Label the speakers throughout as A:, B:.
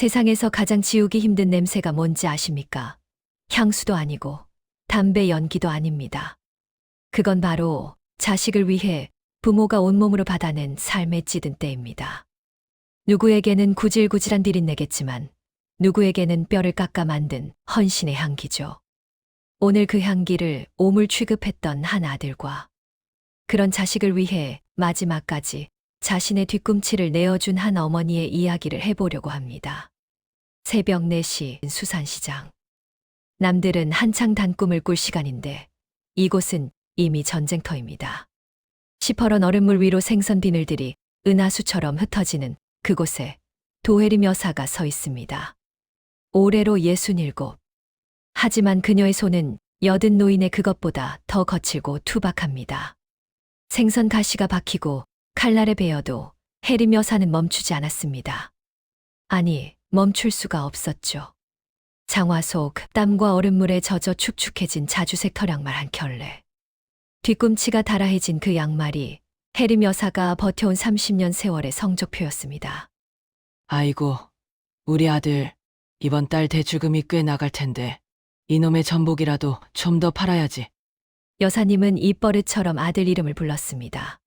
A: 세상에서 가장 지우기 힘든 냄새가 뭔지 아십니까? 향수도 아니고 담배 연기도 아닙니다. 그건 바로 자식을 위해 부모가 온몸으로 받아낸 삶의 찌든 때입니다. 누구에게는 구질구질한 비린내겠지만 누구에게는 뼈를 깎아 만든 헌신의 향기죠. 오늘 그 향기를 오물 취급했던 한 아들과 그런 자식을 위해 마지막까지 자신의 뒤꿈치를 내어준 한 어머니의 이야기를 해보려고 합니다. 새벽 4시 수산시장. 남들은 한창 단꿈을 꿀 시간인데 이곳은 이미 전쟁터입니다. 시퍼런 얼음물 위로 생선 비늘들이 은하수처럼 흩어지는 그곳에 도혜림 여사가 서 있습니다. 올해로 67. 하지만 그녀의 손은 여든 노인의 그것보다 더 거칠고 투박합니다. 생선 가시가 박히고 칼날에 베어도 혜림 여사는 멈추지 않았습니다. 아니, 멈출 수가 없었죠. 장화 속 땀과 얼음물에 젖어 축축해진 자주색 털양말 한 켤레. 뒤꿈치가 달아해진 그 양말이 혜림 여사가 버텨온 30년 세월의 성적표였습니다.
B: 아이고, 우리 아들, 이번 달 대출금이 꽤 나갈 텐데 이놈의 전복이라도 좀 더 팔아야지.
A: 여사님은 입버릇처럼 아들 이름을 불렀습니다.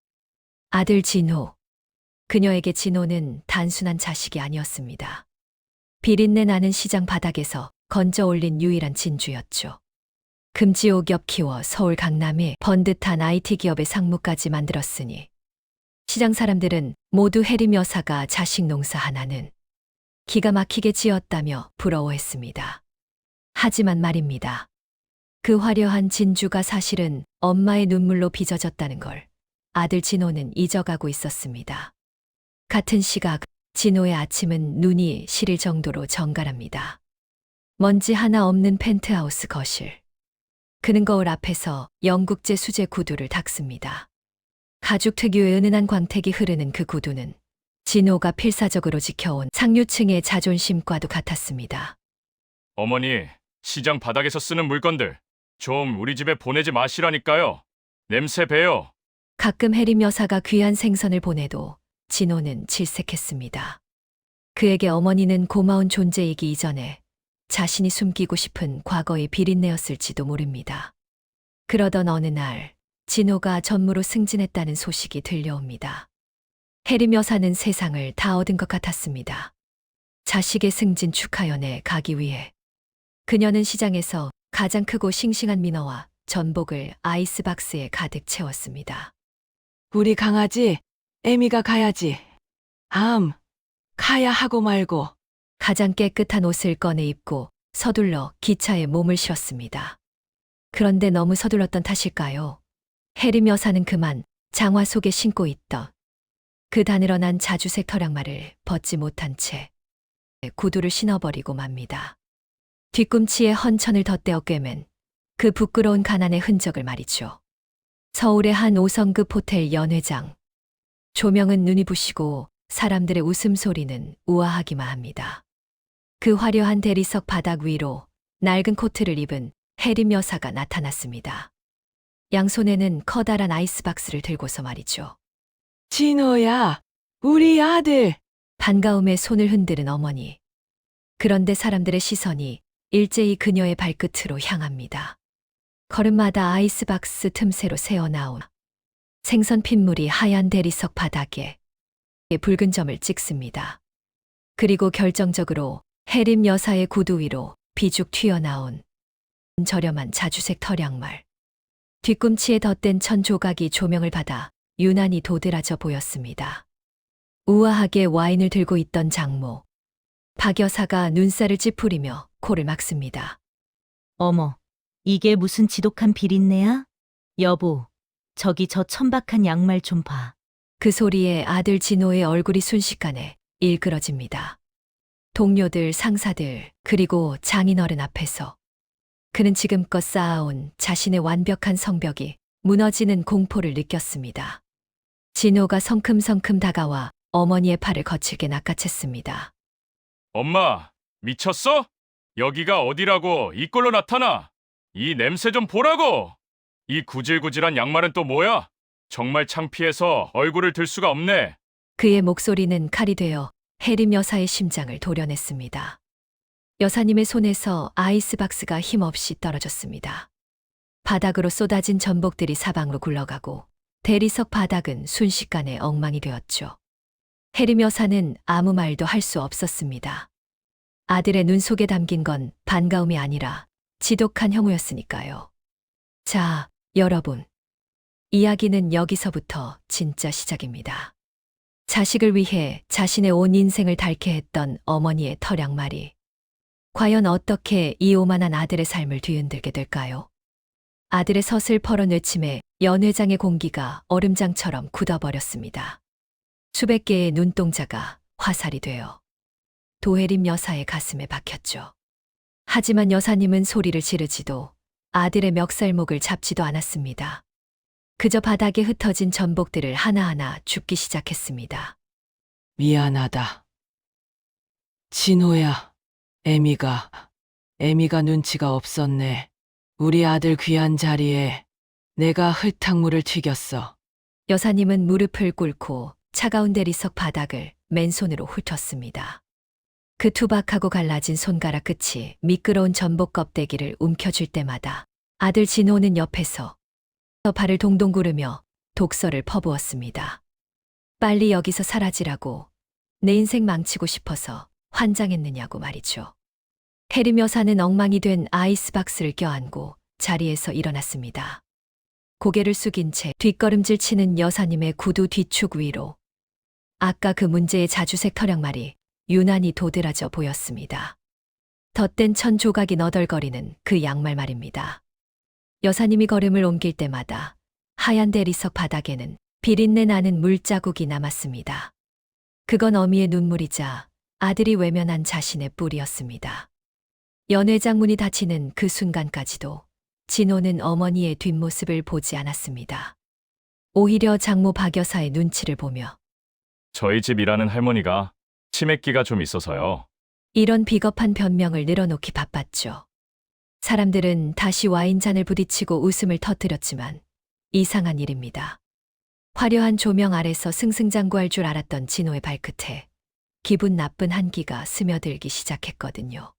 A: 아들 진호. 그녀에게 진호는 단순한 자식이 아니었습니다. 비린내 나는 시장 바닥에서 건져 올린 유일한 진주였죠. 금지옥엽 키워 서울 강남에 번듯한 IT 기업의 상무까지 만들었으니 시장 사람들은 모두 혜림 여사가 자식 농사 하나는 기가 막히게 지었다며 부러워했습니다. 하지만 말입니다. 그 화려한 진주가 사실은 엄마의 눈물로 빚어졌다는 걸 아들 진호는 잊어가고 있었습니다. 같은 시각 진호의 아침은 눈이 시릴 정도로 정갈합니다. 먼지 하나 없는 펜트하우스 거실. 그는 거울 앞에서 영국제 수제 구두를 닦습니다. 가죽 특유의 은은한 광택이 흐르는 그 구두는 진호가 필사적으로 지켜온 상류층의 자존심과도 같았습니다.
C: 어머니, 시장 바닥에서 쓰는 물건들 좀 우리 집에 보내지 마시라니까요. 냄새 배요.
A: 가끔 혜림 여사가 귀한 생선을 보내도 진호는 질색했습니다. 그에게 어머니는 고마운 존재이기 이전에 자신이 숨기고 싶은 과거의 비린내였을지도 모릅니다. 그러던 어느 날 진호가 전무로 승진했다는 소식이 들려옵니다. 혜림 여사는 세상을 다 얻은 것 같았습니다. 자식의 승진 축하연에 가기 위해 그녀는 시장에서 가장 크고 싱싱한 민어와 전복을 아이스박스에 가득 채웠습니다.
B: 우리 강아지, 애미가 가야지. 가야 하고 말고.
A: 가장 깨끗한 옷을 꺼내 입고 서둘러 기차에 몸을 실었습니다. 그런데 너무 서둘렀던 탓일까요? 혜림 여사는 그만 장화 속에 신고 있던 그 다늘어난 자주색 털양말을 벗지 못한 채 구두를 신어버리고 맙니다. 뒤꿈치에 헌천을 덧대어 꿰맨 그 부끄러운 가난의 흔적을 말이죠. 서울의 한 5성급 호텔 연회장. 조명은 눈이 부시고 사람들의 웃음소리는 우아하기만 합니다. 그 화려한 대리석 바닥 위로 낡은 코트를 입은 혜림 여사가 나타났습니다. 양손에는 커다란 아이스박스를 들고서 말이죠.
B: 진호야, 우리 아들.
A: 반가움에 손을 흔드는 어머니. 그런데 사람들의 시선이 일제히 그녀의 발끝으로 향합니다. 걸음마다 아이스박스 틈새로 새어나온 생선 핏물이 하얀 대리석 바닥에 붉은 점을 찍습니다. 그리고 결정적으로 혜림 여사의 구두 위로 비죽 튀어나온 저렴한 자주색 털양말. 뒤꿈치에 덧댄 천 조각이 조명을 받아 유난히 도드라져 보였습니다. 우아하게 와인을 들고 있던 장모. 박 여사가 눈살을 찌푸리며 코를 막습니다.
D: 어머, 이게 무슨 지독한 비린내야? 여보, 저기 저 천박한 양말 좀 봐.
A: 그 소리에 아들 진호의 얼굴이 순식간에 일그러집니다. 동료들, 상사들, 그리고 장인어른 앞에서 그는 지금껏 쌓아온 자신의 완벽한 성벽이 무너지는 공포를 느꼈습니다. 진호가 성큼성큼 다가와 어머니의 팔을 거칠게 낚아챘습니다.
C: 엄마, 미쳤어? 여기가 어디라고 이꼴로 나타나? 이 냄새 좀 보라고! 이 구질구질한 양말은 또 뭐야? 정말 창피해서 얼굴을 들 수가 없네.
A: 그의 목소리는 칼이 되어 혜림 여사의 심장을 도려냈습니다. 여사님의 손에서 아이스박스가 힘없이 떨어졌습니다. 바닥으로 쏟아진 전복들이 사방으로 굴러가고 대리석 바닥은 순식간에 엉망이 되었죠. 혜림 여사는 아무 말도 할 수 없었습니다. 아들의 눈 속에 담긴 건 반가움이 아니라 지독한 혐오였으니까요. 자, 여러분. 이야기는 여기서부터 진짜 시작입니다. 자식을 위해 자신의 온 인생을 닳게 했던 어머니의 털양말이 과연 어떻게 이 오만한 아들의 삶을 뒤흔들게 될까요? 아들의 서슬퍼런 외침에 연회장의 공기가 얼음장처럼 굳어버렸습니다. 수백 개의 눈동자가 화살이 되어 도혜림 여사의 가슴에 박혔죠. 하지만 여사님은 소리를 지르지도 아들의 멱살목을 잡지도 않았습니다. 그저 바닥에 흩어진 전복들을 하나하나 줍기 시작했습니다.
B: 미안하다. 진호야, 애미가 눈치가 없었네. 우리 아들 귀한 자리에 내가 흙탕물을 튀겼어.
A: 여사님은 무릎을 꿇고 차가운 대리석 바닥을 맨손으로 훑었습니다. 그 투박하고 갈라진 손가락 끝이 미끄러운 전복 껍데기를 움켜쥘 때마다 아들 진호는 옆에서 발을 동동 구르며 독서를 퍼부었습니다. 빨리 여기서 사라지라고, 내 인생 망치고 싶어서 환장했느냐고 말이죠. 혜림 여사는 엉망이 된 아이스박스를 껴안고 자리에서 일어났습니다. 고개를 숙인 채 뒷걸음질 치는 여사님의 구두 뒤축 위로 아까 그 문제의 자주색 털양말이 유난히 도드라져 보였습니다. 덧댄 천 조각이 너덜거리는 그 양말 말입니다. 여사님이 걸음을 옮길 때마다 하얀 대리석 바닥에는 비린내 나는 물자국이 남았습니다. 그건 어미의 눈물이자 아들이 외면한 자신의 뿔이었습니다. 연회장 문이 닫히는 그 순간까지도 진호는 어머니의 뒷모습을 보지 않았습니다. 오히려 장모 박 여사의 눈치를 보며
C: 저희 집 일하는 할머니가 치맥기가 좀 있어서요.
A: 이런 비겁한 변명을 늘어놓기 바빴죠. 사람들은 다시 와인잔을 부딪히고 웃음을 터뜨렸지만 이상한 일입니다. 화려한 조명 아래서 승승장구할 줄 알았던 진호의 발끝에 기분 나쁜 한기가 스며들기 시작했거든요.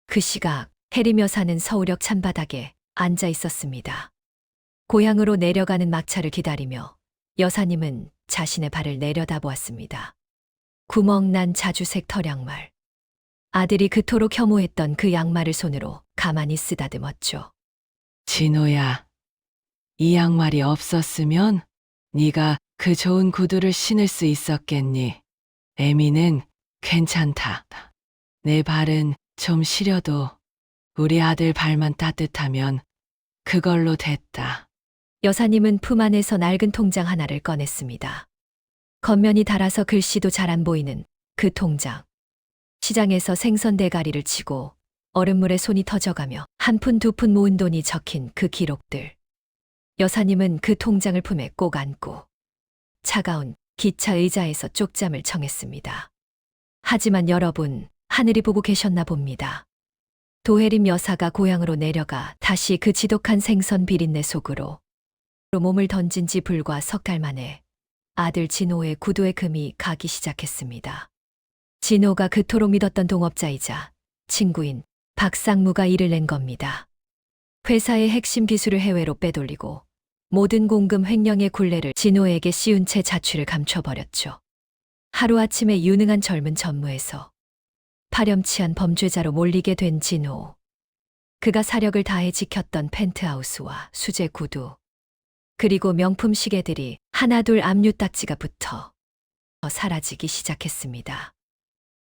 A: 그 시각 혜림 여사는 서울역 찬바닥에 앉아 있었습니다. 고향으로 내려가는 막차를 기다리며 여사님은 자신의 발을 내려다보았습니다. 구멍난 자주색 털양말. 아들이 그토록 혐오했던 그 양말을 손으로 가만히 쓰다듬었죠.
B: 진호야, 이 양말이 없었으면 네가 그 좋은 구두를 신을 수 있었겠니? 애미는 괜찮다. 내 발은 좀 시려도 우리 아들 발만 따뜻하면 그걸로 됐다.
A: 여사님은 품 안에서 낡은 통장 하나를 꺼냈습니다. 겉면이 닳아서 글씨도 잘 안 보이는 그 통장. 시장에서 생선 대가리를 치고 얼음물에 손이 터져가며 한 푼 두 푼 모은 돈이 적힌 그 기록들. 여사님은 그 통장을 품에 꼭 안고 차가운 기차 의자에서 쪽잠을 청했습니다. 하지만 여러분, 하늘이 보고 계셨나 봅니다. 도혜림 여사가 고향으로 내려가 다시 그 지독한 생선 비린내 속으로 몸을 던진 지 불과 석 달 만에 아들 진호의 구두에 금이 가기 시작했습니다. 진호가 그토록 믿었던 동업자이자 친구인 박상무가 일을 낸 겁니다. 회사의 핵심 기술을 해외로 빼돌리고 모든 공금 횡령의 굴레를 진호에게 씌운 채 자취를 감춰버렸죠. 하루아침에 유능한 젊은 전무에서 파렴치한 범죄자로 몰리게 된 진호. 그가 사력을 다해 지켰던 펜트하우스와 수제 구두, 그리고 명품 시계들이 하나둘 압류딱지가 붙어 사라지기 시작했습니다.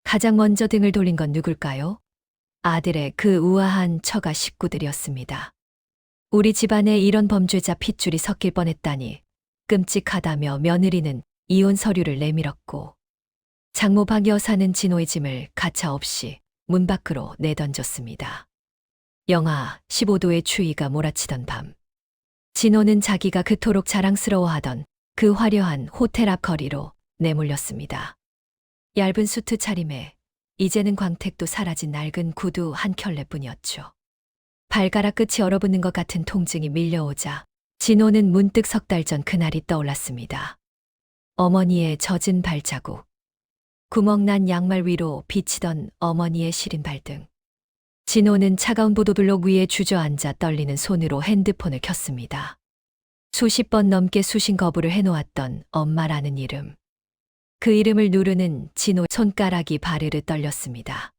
A: 가장 먼저 등을 돌린 건 누굴까요? 아들의 그 우아한 처가 식구들이었습니다. 우리 집안에 이런 범죄자 핏줄이 섞일 뻔했다니 끔찍하다며 며느리는 이혼 서류를 내밀었고 장모 박 여사는 진호의 짐을 가차없이 문 밖으로 내던졌습니다. 영하 15도의 추위가 몰아치던 밤, 진호는 자기가 그토록 자랑스러워하던 그 화려한 호텔 앞 거리로 내몰렸습니다. 얇은 수트 차림에 이제는 광택도 사라진 낡은 구두 한 켤레뿐이었죠. 발가락 끝이 얼어붙는 것 같은 통증이 밀려오자 진호는 문득 석 달 전 그날이 떠올랐습니다. 어머니의 젖은 발자국. 구멍난 양말 위로 비치던 어머니의 시린 발등. 진호는 차가운 보도블록 위에 주저앉아 떨리는 손으로 핸드폰을 켰습니다. 수십 번 넘게 수신 거부를 해놓았던 엄마라는 이름. 그 이름을 누르는 진호의 손가락이 바르르 떨렸습니다.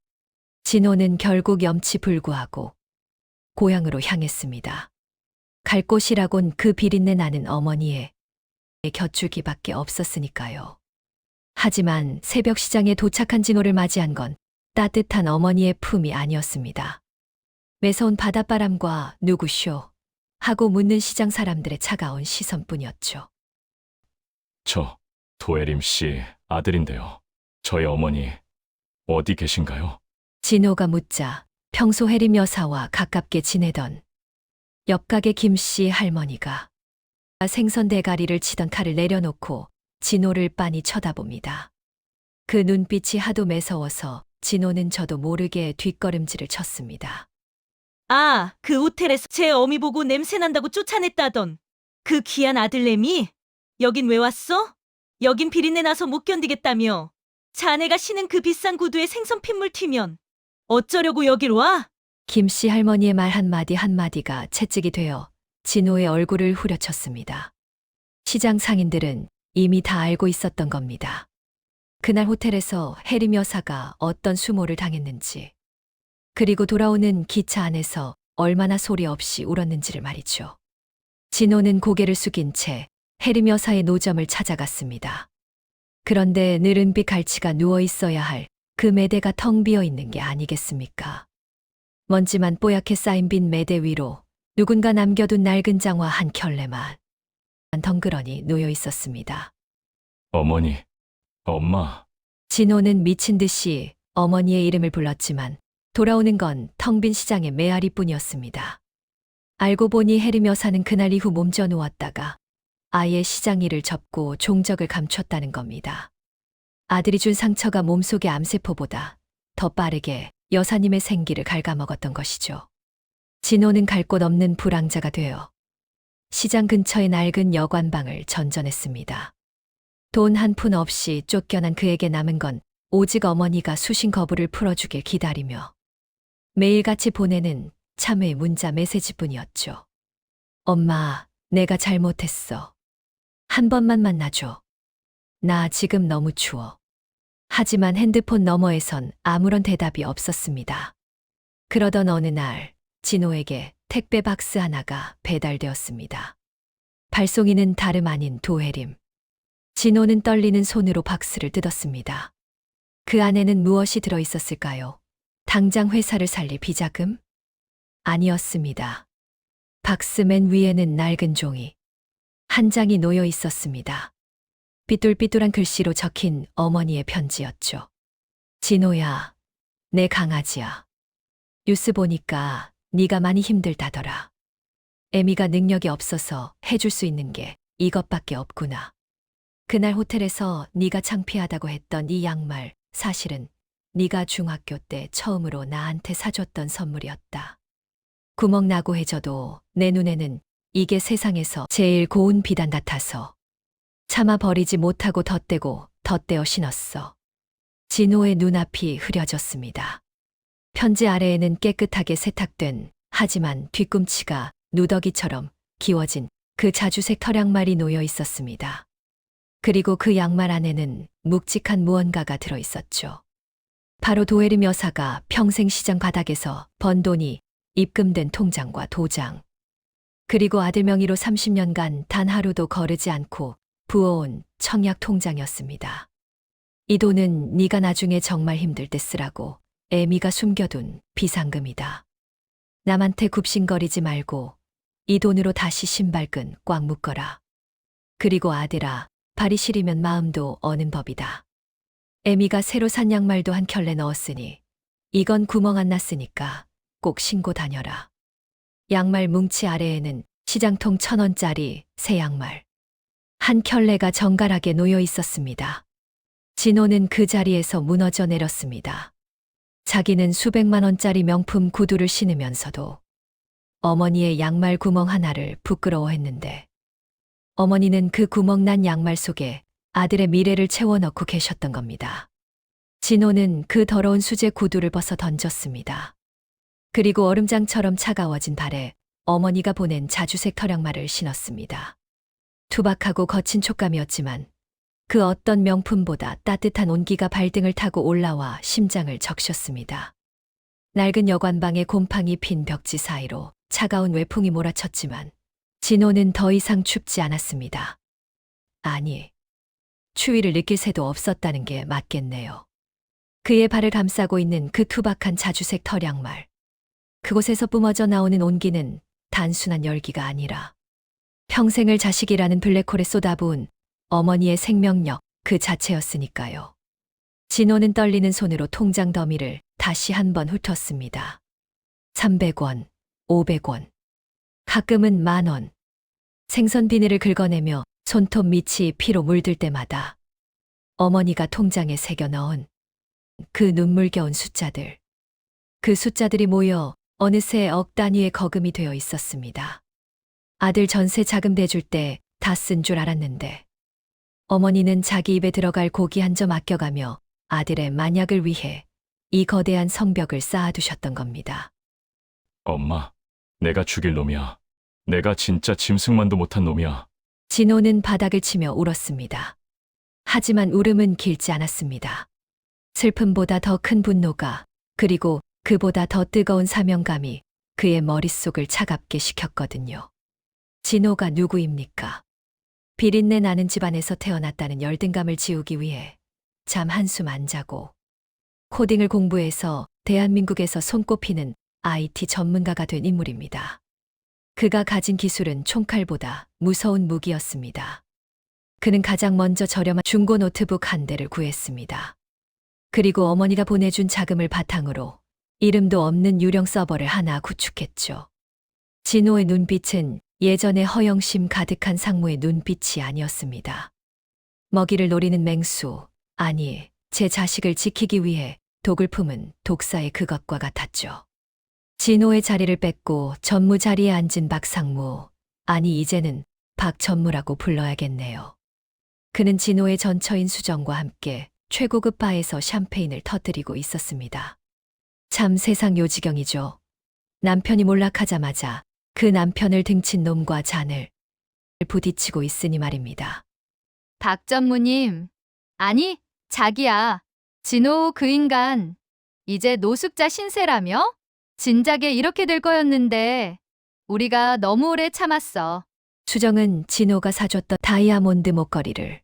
A: 진호는 결국 염치불구하고 고향으로 향했습니다. 갈 곳이라곤 그 비린내 나는 어머니의 곁줄기밖에 없었으니까요. 하지만 새벽 시장에 도착한 진호를 맞이한 건 따뜻한 어머니의 품이 아니었습니다. 매서운 바닷바람과 누구쇼 하고 묻는 시장 사람들의 차가운 시선뿐이었죠.
C: 저 도혜림 씨 아들인데요. 저희 어머니 어디 계신가요?
A: 진호가 묻자 평소 혜림 여사와 가깝게 지내던 옆가게 김씨 할머니가 생선 대가리를 치던 칼을 내려놓고 진호를 빤히 쳐다봅니다. 그 눈빛이 하도 매서워서 진호는 저도 모르게 뒷걸음질을 쳤습니다.
D: 아, 그 호텔에서 제 어미 보고 냄새 난다고 쫓아냈다던 그 귀한 아들내미? 여긴 왜 왔어? 여긴 비린내 나서 못 견디겠다며. 자네가 신은 그 비싼 구두에 생선 핏물 튀면 어쩌려고 여길 와?
A: 김씨 할머니의 말 한마디 한마디가 채찍이 되어 진호의 얼굴을 후려쳤습니다. 시장 상인들은 이미 다 알고 있었던 겁니다. 그날 호텔에서 혜림 여사가 어떤 수모를 당했는지, 그리고 돌아오는 기차 안에서 얼마나 소리 없이 울었는지를 말이죠. 진호는 고개를 숙인 채 혜림 여사의 노점을 찾아갔습니다. 그런데 느른빛 갈치가 누워 있어야 할 그 매대가 텅 비어 있는 게 아니겠습니까? 먼지만 뽀얗게 쌓인 빈 매대 위로 누군가 남겨둔 낡은 장화 한 켤레만 덩그러니 놓여 있었습니다.
C: 어머니, 엄마.
A: 진호는 미친 듯이 어머니의 이름을 불렀지만 돌아오는 건 텅 빈 시장의 메아리뿐이었습니다. 알고 보니 혜림 여사는 그날 이후 몸져 누웠다가 아예 시장 일을 접고 종적을 감췄다는 겁니다. 아들이 준 상처가 몸속의 암세포보다 더 빠르게 여사님의 생기를 갉아먹었던 것이죠. 진호는 갈 곳 없는 불황자가 되어 시장 근처의 낡은 여관방을 전전했습니다. 돈 한 푼 없이 쫓겨난 그에게 남은 건 오직 어머니가 수신 거부를 풀어주길 기다리며 매일같이 보내는 참회 문자 메시지뿐이었죠. 엄마, 내가 잘못했어. 한 번만 만나줘. 나 지금 너무 추워. 하지만 핸드폰 너머에선 아무런 대답이 없었습니다. 그러던 어느 날 진호에게 택배 박스 하나가 배달되었습니다. 발송인은 다름 아닌 도혜림. 진호는 떨리는 손으로 박스를 뜯었습니다. 그 안에는 무엇이 들어 있었을까요? 당장 회사를 살릴 비자금? 아니었습니다. 박스 맨 위에는 낡은 종이 한 장이 놓여 있었습니다. 삐뚤삐뚤한 글씨로 적힌 어머니의 편지였죠. 진호야, 내 강아지야. 뉴스 보니까 네가 많이 힘들다더라. 애미가 능력이 없어서 해줄 수 있는 게 이것밖에 없구나. 그날 호텔에서 네가 창피하다고 했던 이 양말, 사실은 네가 중학교 때 처음으로 나한테 사줬던 선물이었다. 구멍 나고 해져도 내 눈에는 이게 세상에서 제일 고운 비단 같아서 차마 버리지 못하고 덧대고 덧대어 신었어. 진호의 눈앞이 흐려졌습니다. 편지 아래에는 깨끗하게 세탁된 하지만 뒤꿈치가 누더기처럼 기워진 그 자주색 털양말이 놓여 있었습니다. 그리고 그 양말 안에는 묵직한 무언가가 들어 있었죠. 바로 도혜림 여사가 평생 시장 바닥에서 번 돈이 입금된 통장과 도장. 그리고 아들 명의로 30년간 단 하루도 거르지 않고 부어온 청약 통장이었습니다. 이 돈은 네가 나중에 정말 힘들 때 쓰라고 애미가 숨겨둔 비상금이다. 남한테 굽신거리지 말고 이 돈으로 다시 신발끈 꽉 묶어라. 그리고 아들아, 발이 시리면 마음도 어는 법이다. 애미가 새로 산 양말도 한 켤레 넣었으니 이건 구멍 안 났으니까 꼭 신고 다녀라. 양말 뭉치 아래에는 시장통 1,000원짜리 새 양말 한 켤레가 정갈하게 놓여 있었습니다. 진호는 그 자리에서 무너져 내렸습니다. 자기는 수백만 원짜리 명품 구두를 신으면서도 어머니의 양말 구멍 하나를 부끄러워했는데 어머니는 그 구멍난 양말 속에 아들의 미래를 채워넣고 계셨던 겁니다. 진호는 그 더러운 수제 구두를 벗어 던졌습니다. 그리고 얼음장처럼 차가워진 발에 어머니가 보낸 자주색 터령말을 신었습니다. 투박하고 거친 촉감이었지만 그 어떤 명품보다 따뜻한 온기가 발등을 타고 올라와 심장을 적셨습니다. 낡은 여관방의 곰팡이 핀 벽지 사이로 차가운 외풍이 몰아쳤지만 진호는 더 이상 춥지 않았습니다. 아니, 추위를 느낄 새도 없었다는 게 맞겠네요. 그의 발을 감싸고 있는 그 투박한 자주색 털양말. 그곳에서 뿜어져 나오는 온기는 단순한 열기가 아니라 평생을 자식이라는 블랙홀에 쏟아부은 어머니의 생명력 그 자체였으니까요. 진호는 떨리는 손으로 통장 더미를 다시 한번 훑었습니다. 300원, 500원, 가끔은 10,000원. 생선 비늘을 긁어내며 손톱 밑이 피로 물들 때마다 어머니가 통장에 새겨 넣은 그 눈물겨운 숫자들. 그 숫자들이 모여 어느새 억 단위의 거금이 되어 있었습니다. 아들 전세 자금 대줄 때 다 쓴 줄 알았는데 어머니는 자기 입에 들어갈 고기 한 점 아껴가며 아들의 만약을 위해 이 거대한 성벽을 쌓아두셨던 겁니다.
C: 엄마, 내가 죽일 놈이야. 내가 진짜 짐승만도 못한 놈이야.
A: 진호는 바닥을 치며 울었습니다. 하지만 울음은 길지 않았습니다. 슬픔보다 더 큰 분노가 그리고 그보다 더 뜨거운 사명감이 그의 머릿속을 차갑게 식혔거든요. 진호가 누구입니까? 비린내 나는 집안에서 태어났다는 열등감을 지우기 위해 잠 한숨 안 자고 코딩을 공부해서 대한민국에서 손꼽히는 IT 전문가가 된 인물입니다. 그가 가진 기술은 총칼보다 무서운 무기였습니다. 그는 가장 먼저 저렴한 중고 노트북 한 대를 구했습니다. 그리고 어머니가 보내준 자금을 바탕으로 이름도 없는 유령 서버를 하나 구축했죠. 진호의 눈빛은 예전의 허영심 가득한 상무의 눈빛이 아니었습니다. 먹이를 노리는 맹수, 아니, 제 자식을 지키기 위해 독을 품은 독사의 그것과 같았죠. 진호의 자리를 뺏고 전무 자리에 앉은 박상무, 아니 이제는 박전무라고 불러야겠네요. 그는 진호의 전처인 수정과 함께 최고급 바에서 샴페인을 터뜨리고 있었습니다. 참 세상 요지경이죠. 남편이 몰락하자마자 그 남편을 등친 놈과 잔을 부딪히고 있으니 말입니다.
E: 박 전무님, 아니, 자기야. 진호 그 인간, 이제 노숙자 신세라며? 진작에 이렇게 될 거였는데, 우리가 너무 오래 참았어.
A: 수정은 진호가 사줬던 다이아몬드 목걸이를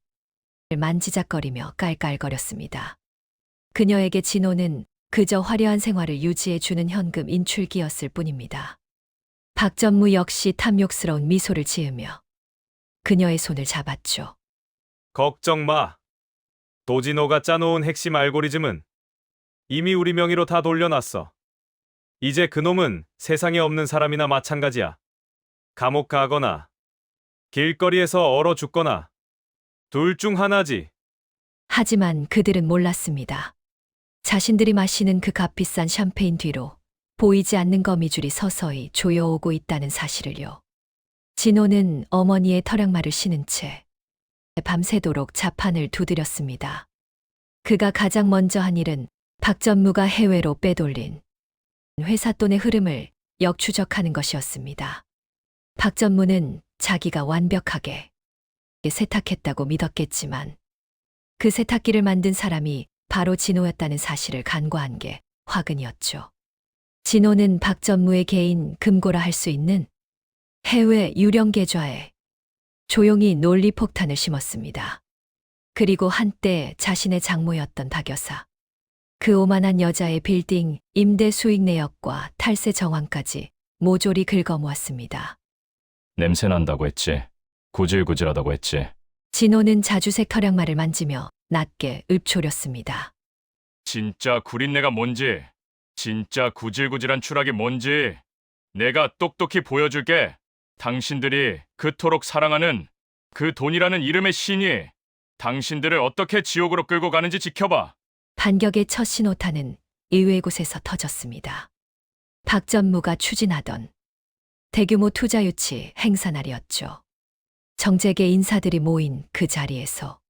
A: 만지작거리며 깔깔거렸습니다. 그녀에게 진호는 그저 화려한 생활을 유지해주는 현금 인출기였을 뿐입니다. 박전무 역시 탐욕스러운 미소를 지으며 그녀의 손을 잡았죠.
F: 걱정 마. 도진호가 짜놓은 핵심 알고리즘은 이미 우리 명의로 다 돌려놨어. 이제 그놈은 세상에 없는 사람이나 마찬가지야. 감옥 가거나 길거리에서 얼어 죽거나 둘 중 하나지.
A: 하지만 그들은 몰랐습니다. 자신들이 마시는 그 값비싼 샴페인 뒤로 보이지 않는 거미줄이 서서히 조여오고 있다는 사실을요. 진호는 어머니의 털양말을 신은 채 밤새도록 자판을 두드렸습니다. 그가 가장 먼저 한 일은 박전무가 해외로 빼돌린 회사 돈의 흐름을 역추적하는 것이었습니다. 박전무는 자기가 완벽하게 세탁했다고 믿었겠지만 그 세탁기를 만든 사람이 바로 진호였다는 사실을 간과한 게 화근이었죠. 진호는 박전무의 개인 금고라 할 수 있는 해외 유령 계좌에 조용히 논리폭탄을 심었습니다. 그리고 한때 자신의 장모였던 박 여사. 그 오만한 여자의 빌딩 임대 수익 내역과 탈세 정황까지 모조리 긁어모았습니다.
C: 냄새 난다고 했지. 구질구질하다고 했지.
A: 진호는 자주색 털양말을 만지며 낮게 읊조렸습니다.
C: 진짜 구린내가 뭔지, 진짜 구질구질한 추락이 뭔지 내가 똑똑히 보여줄게. 당신들이 그토록 사랑하는 그 돈이라는 이름의 신이 당신들을 어떻게 지옥으로 끌고 가는지 지켜봐.
A: 반격의 첫 신호탄은 의외의 곳에서 터졌습니다. 박전무가 추진하던 대규모 투자 유치 행사 날이었죠. 정재계 인사들이 모인 그 자리에서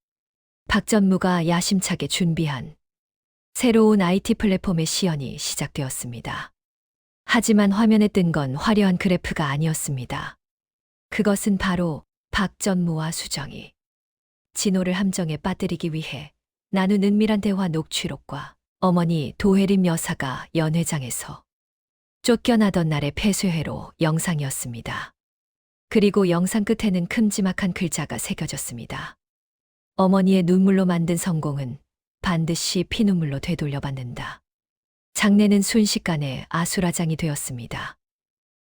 A: 박전무가 야심차게 준비한 새로운 IT 플랫폼의 시연이 시작되었습니다. 하지만 화면에 뜬 건 화려한 그래프가 아니었습니다. 그것은 바로 박전무와 수정이 진호를 함정에 빠뜨리기 위해 나눈 은밀한 대화 녹취록과 어머니 도혜림 여사가 연회장에서 쫓겨나던 날의 폐쇄회로 영상이었습니다. 그리고 영상 끝에는 큼지막한 글자가 새겨졌습니다. 어머니의 눈물로 만든 성공은 반드시 피눈물로 되돌려받는다. 장례는 순식간에 아수라장이 되었습니다.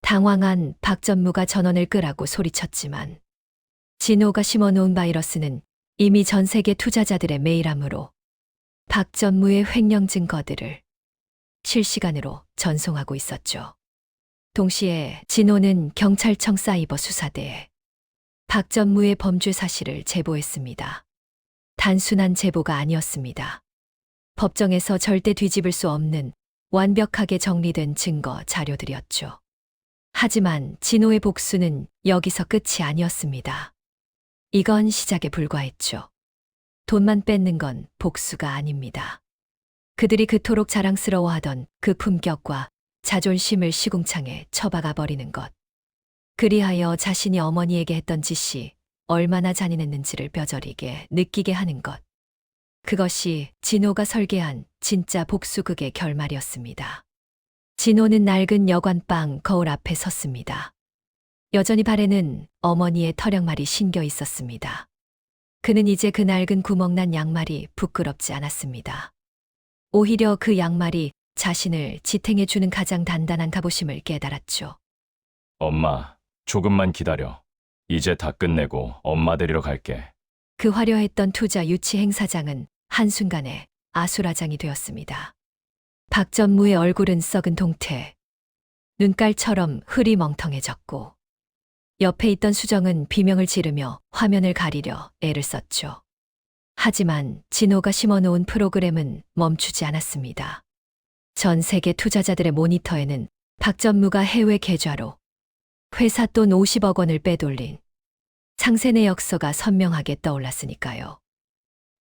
A: 당황한 박전무가 전원을 끄라고 소리쳤지만 진호가 심어놓은 바이러스는 이미 전 세계 투자자들의 메일함으로 박전무의 횡령 증거들을 실시간으로 전송하고 있었죠. 동시에 진호는 경찰청 사이버 수사대에 박전무의 범죄 사실을 제보했습니다. 단순한 제보가 아니었습니다. 법정에서 절대 뒤집을 수 없는 완벽하게 정리된 증거 자료들이었죠. 하지만 진호의 복수는 여기서 끝이 아니었습니다. 이건 시작에 불과했죠. 돈만 뺏는 건 복수가 아닙니다. 그들이 그토록 자랑스러워하던 그 품격과 자존심을 시궁창에 처박아 버리는 것. 그리하여 자신이 어머니에게 했던 짓이 얼마나 잔인했는지를 뼈저리게 느끼게 하는 것. 그것이 진호가 설계한 진짜 복수극의 결말이었습니다. 진호는 낡은 여관방 거울 앞에 섰습니다. 여전히 발에는 어머니의 털양말이 신겨 있었습니다. 그는 이제 그 낡은 구멍난 양말이 부끄럽지 않았습니다. 오히려 그 양말이 자신을 지탱해주는 가장 단단한 갑오심을 깨달았죠.
C: 엄마, 조금만 기다려. 이제 다 끝내고 엄마 데리러 갈게.
A: 그 화려했던 투자 유치 행사장은 한순간에 아수라장이 되었습니다. 박전무의 얼굴은 썩은 동태, 눈깔처럼 흐리멍텅해졌고 옆에 있던 수정은 비명을 지르며 화면을 가리려 애를 썼죠. 하지만 진호가 심어놓은 프로그램은 멈추지 않았습니다. 전 세계 투자자들의 모니터에는 박전무가 해외 계좌로 회사 돈 50억 원을 빼돌린 상세네 역서가 선명하게 떠올랐으니까요.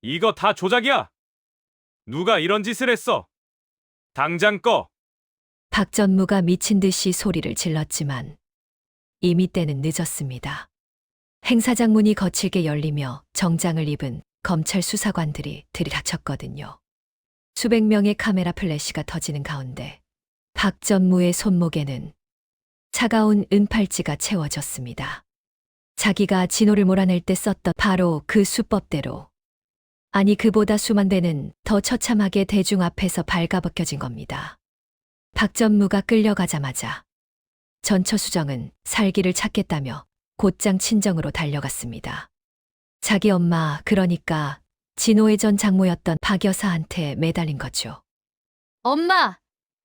F: 이거 다 조작이야! 누가 이런 짓을 했어? 당장 꺼!
A: 박전무가 미친 듯이 소리를 질렀지만 이미 때는 늦었습니다. 행사장 문이 거칠게 열리며 정장을 입은 검찰 수사관들이 들이닥쳤거든요. 수백 명의 카메라 플래시가 터지는 가운데 박전무의 손목에는 차가운 은팔찌가 채워졌습니다. 자기가 진호를 몰아낼 때 썼던 바로 그 수법대로, 아니 그보다 수만 배는 더 처참하게 대중 앞에서 발가벗겨진 겁니다. 박전무가 끌려가자마자 전처수정은 살기를 찾겠다며 곧장 친정으로 달려갔습니다. 자기 엄마, 그러니까 진호의 전 장모였던 박 여사한테 매달린 거죠.
E: 엄마,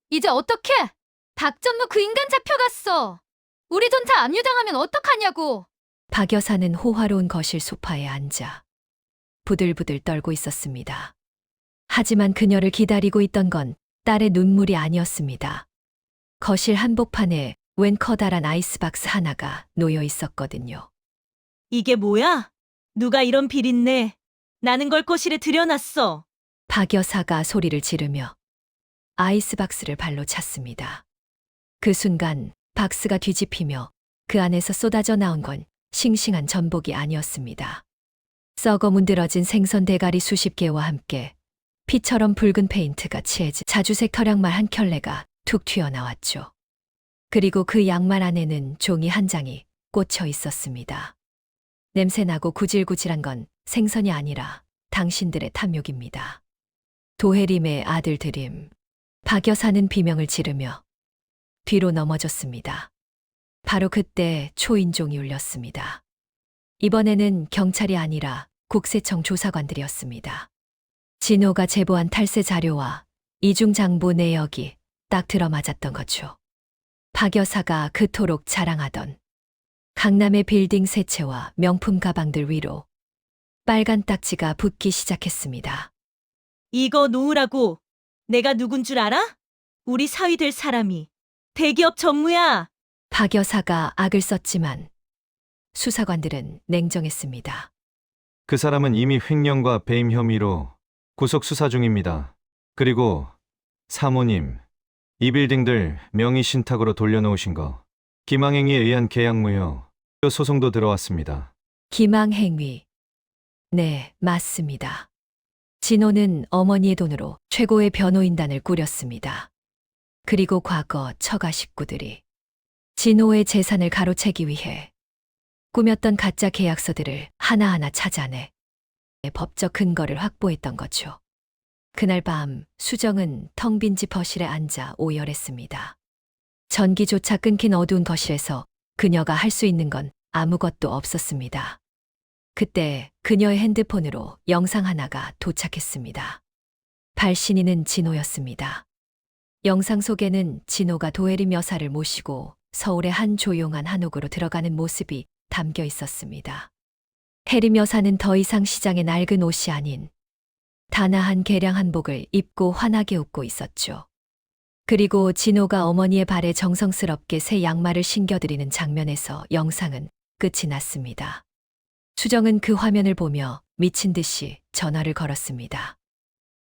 E: 이제 어떡해? 박전무 그 인간 잡혀갔어. 우리 돈 다 압류당하면 어떡하냐고.
A: 박 여사는 호화로운 거실 소파에 앉아 부들부들 떨고 있었습니다. 하지만 그녀를 기다리고 있던 건 딸의 눈물이 아니었습니다. 거실 한복판에 웬 커다란 아이스박스 하나가 놓여 있었거든요.
D: 이게 뭐야? 누가 이런 비린내 나는 걸 거실에 들여놨어.
A: 박 여사가 소리를 지르며 아이스박스를 발로 찼습니다. 그 순간 박스가 뒤집히며 그 안에서 쏟아져 나온 건 싱싱한 전복이 아니었습니다. 썩어 문드러진 생선 대가리 수십 개와 함께 피처럼 붉은 페인트가 칠해진 자주색 털양말 한 켤레가 툭 튀어나왔죠. 그리고 그 양말 안에는 종이 한 장이 꽂혀 있었습니다. 냄새나고 구질구질한 건 생선이 아니라 당신들의 탐욕입니다. 도혜림의 아들 드림. 박 여사는 비명을 지르며 뒤로 넘어졌습니다. 바로 그때 초인종이 울렸습니다. 이번에는 경찰이 아니라 국세청 조사관들이었습니다. 진호가 제보한 탈세 자료와 이중장부 내역이 딱 들어맞았던 거죠. 박 여사가 그토록 자랑하던 강남의 빌딩 세 채와 명품 가방들 위로 빨간 딱지가 붙기 시작했습니다.
D: 이거 놓으라고. 내가 누군 줄 알아? 우리 사위 될 사람이. 대기업 전무야.
A: 박 여사가 악을 썼지만 수사관들은 냉정했습니다.
G: 그 사람은 이미 횡령과 배임 혐의로 구속 수사 중입니다. 그리고 사모님, 이 빌딩들 명의 신탁으로 돌려놓으신 거 기망행위에 의한 계약무효 소송도 들어왔습니다.
A: 기망행위. 네, 맞습니다. 진호는 어머니의 돈으로 최고의 변호인단을 꾸렸습니다. 그리고 과거 처가 식구들이 진호의 재산을 가로채기 위해 꾸몄던 가짜 계약서들을 하나하나 찾아내 법적 근거를 확보했던 거죠. 그날 밤 수정은 텅 빈 집 거실에 앉아 오열했습니다. 전기조차 끊긴 어두운 거실에서 그녀가 할 수 있는 건 아무것도 없었습니다. 그때 그녀의 핸드폰으로 영상 하나가 도착했습니다. 발신인은 진호였습니다. 영상 속에는 진호가 도혜림 여사를 모시고 서울의 한 조용한 한옥으로 들어가는 모습이 담겨 있었습니다. 혜림 여사는 더 이상 시장의 낡은 옷이 아닌 단아한 개량 한복을 입고 환하게 웃고 있었죠. 그리고 진호가 어머니의 발에 정성스럽게 새 양말을 신겨드리는 장면에서 영상은 끝이 났습니다. 수정은 그 화면을 보며 미친 듯이 전화를 걸었습니다.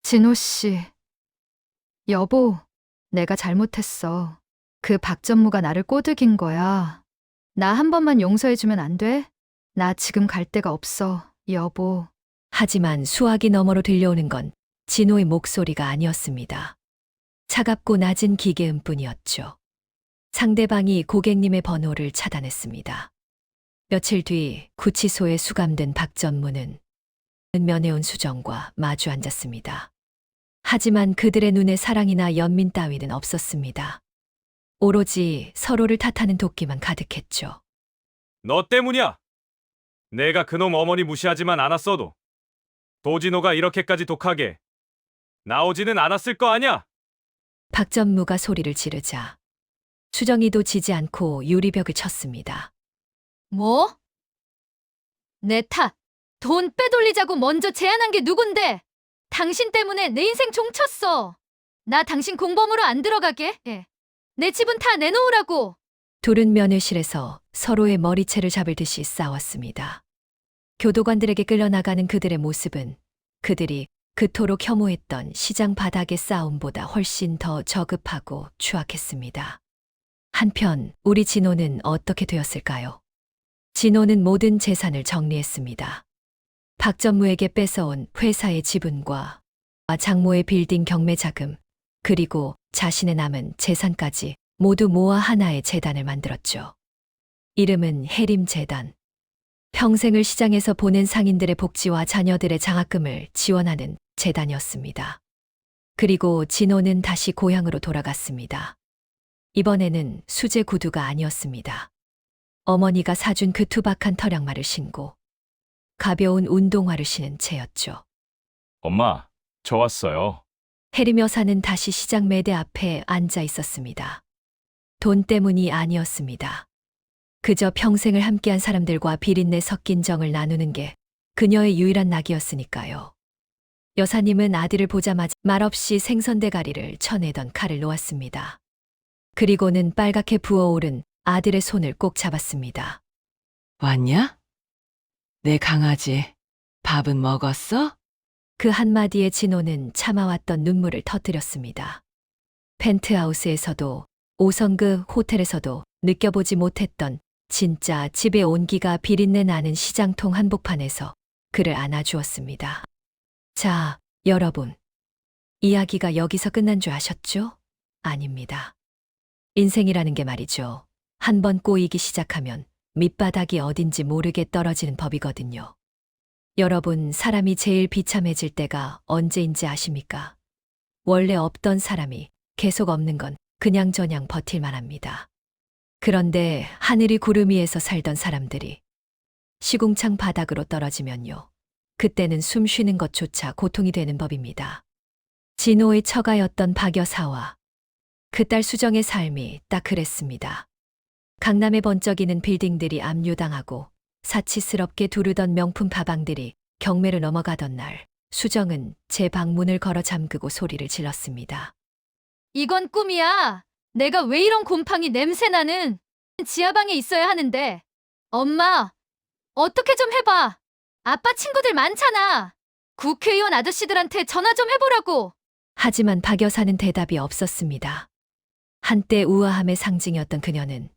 E: 진호 씨. 여보, 내가 잘못했어. 그 박전무가 나를 꼬드긴 거야. 나 한 번만 용서해주면 안 돼? 나 지금 갈 데가 없어, 여보.
A: 하지만 수화기 너머로 들려오는 건 진호의 목소리가 아니었습니다. 차갑고 낮은 기계음뿐이었죠. 상대방이 고객님의 번호를 차단했습니다. 며칠 뒤 구치소에 수감된 박전무는 면회온 수정과 마주 앉았습니다. 하지만 그들의 눈에 사랑이나 연민 따위는 없었습니다. 오로지 서로를 탓하는 도끼만 가득했죠.
F: 너 때문이야. 내가 그놈 어머니 무시하지만 않았어도 도진호가 이렇게까지 독하게 나오지는 않았을 거 아냐?
A: 박전무가 소리를 지르자 수정이도 지지 않고 유리벽을 쳤습니다.
E: 뭐? 내 탓. 돈 빼돌리자고 먼저 제안한 게 누군데? 당신 때문에 내 인생 종쳤어. 나 당신 공범으로 안 들어가게 해. 내 집은 다 내놓으라고.
A: 둘은 면회실에서 서로의 머리채를 잡을 듯이 싸웠습니다. 교도관들에게 끌려나가는 그들의 모습은 그들이 그토록 혐오했던 시장 바닥의 싸움보다 훨씬 더 저급하고 추악했습니다. 한편 우리 진호는 어떻게 되었을까요? 진호는 모든 재산을 정리했습니다. 박전무에게 뺏어온 회사의 지분과 장모의 빌딩 경매 자금, 그리고 자신의 남은 재산까지 모두 모아 하나의 재단을 만들었죠. 이름은 혜림재단. 평생을 시장에서 보낸 상인들의 복지와 자녀들의 장학금을 지원하는 재단이었습니다. 그리고 진호는 다시 고향으로 돌아갔습니다. 이번에는 수제 구두가 아니었습니다. 어머니가 사준 그 투박한 털양말을 신고 가벼운 운동화를 신은 채였죠.
C: 엄마, 저 왔어요.
A: 혜림 여사는 다시 시장 매대 앞에 앉아 있었습니다. 돈 때문이 아니었습니다. 그저 평생을 함께한 사람들과 비린내 섞인 정을 나누는 게 그녀의 유일한 낙이었으니까요. 여사님은 아들을 보자마자 말없이 생선대가리를 쳐내던 칼을 놓았습니다. 그리고는 빨갛게 부어오른 아들의 손을 꼭 잡았습니다.
B: 왔냐? 내 강아지, 밥은 먹었어?
A: 그 한마디에 진호는 참아왔던 눈물을 터뜨렸습니다. 펜트하우스에서도 5성급 호텔에서도 느껴보지 못했던 진짜 집의 온기가 비린내 나는 시장통 한복판에서 그를 안아주었습니다. 자, 여러분. 이야기가 여기서 끝난 줄 아셨죠? 아닙니다. 인생이라는 게 말이죠. 한 번 꼬이기 시작하면 밑바닥이 어딘지 모르게 떨어지는 법이거든요. 여러분, 사람이 제일 비참해질 때가 언제인지 아십니까? 원래 없던 사람이 계속 없는 건 그냥저냥 버틸만 합니다. 그런데 하늘이 구름 위에서 살던 사람들이 시궁창 바닥으로 떨어지면요. 그때는 숨 쉬는 것조차 고통이 되는 법입니다. 진호의 처가였던 박 여사와 그 딸 수정의 삶이 딱 그랬습니다. 강남에 번쩍이는 빌딩들이 압류당하고 사치스럽게 두르던 명품 가방들이 경매로 넘어가던 날, 수정은 제 방문을 걸어 잠그고 소리를 질렀습니다.
E: 이건 꿈이야. 내가 왜 이런 곰팡이 냄새나는 지하방에 있어야 하는데. 엄마, 어떻게 좀 해봐. 아빠 친구들 많잖아. 국회의원 아저씨들한테 전화 좀 해보라고.
A: 하지만 박 여사는 대답이 없었습니다. 한때 우아함의 상징이었던 그녀는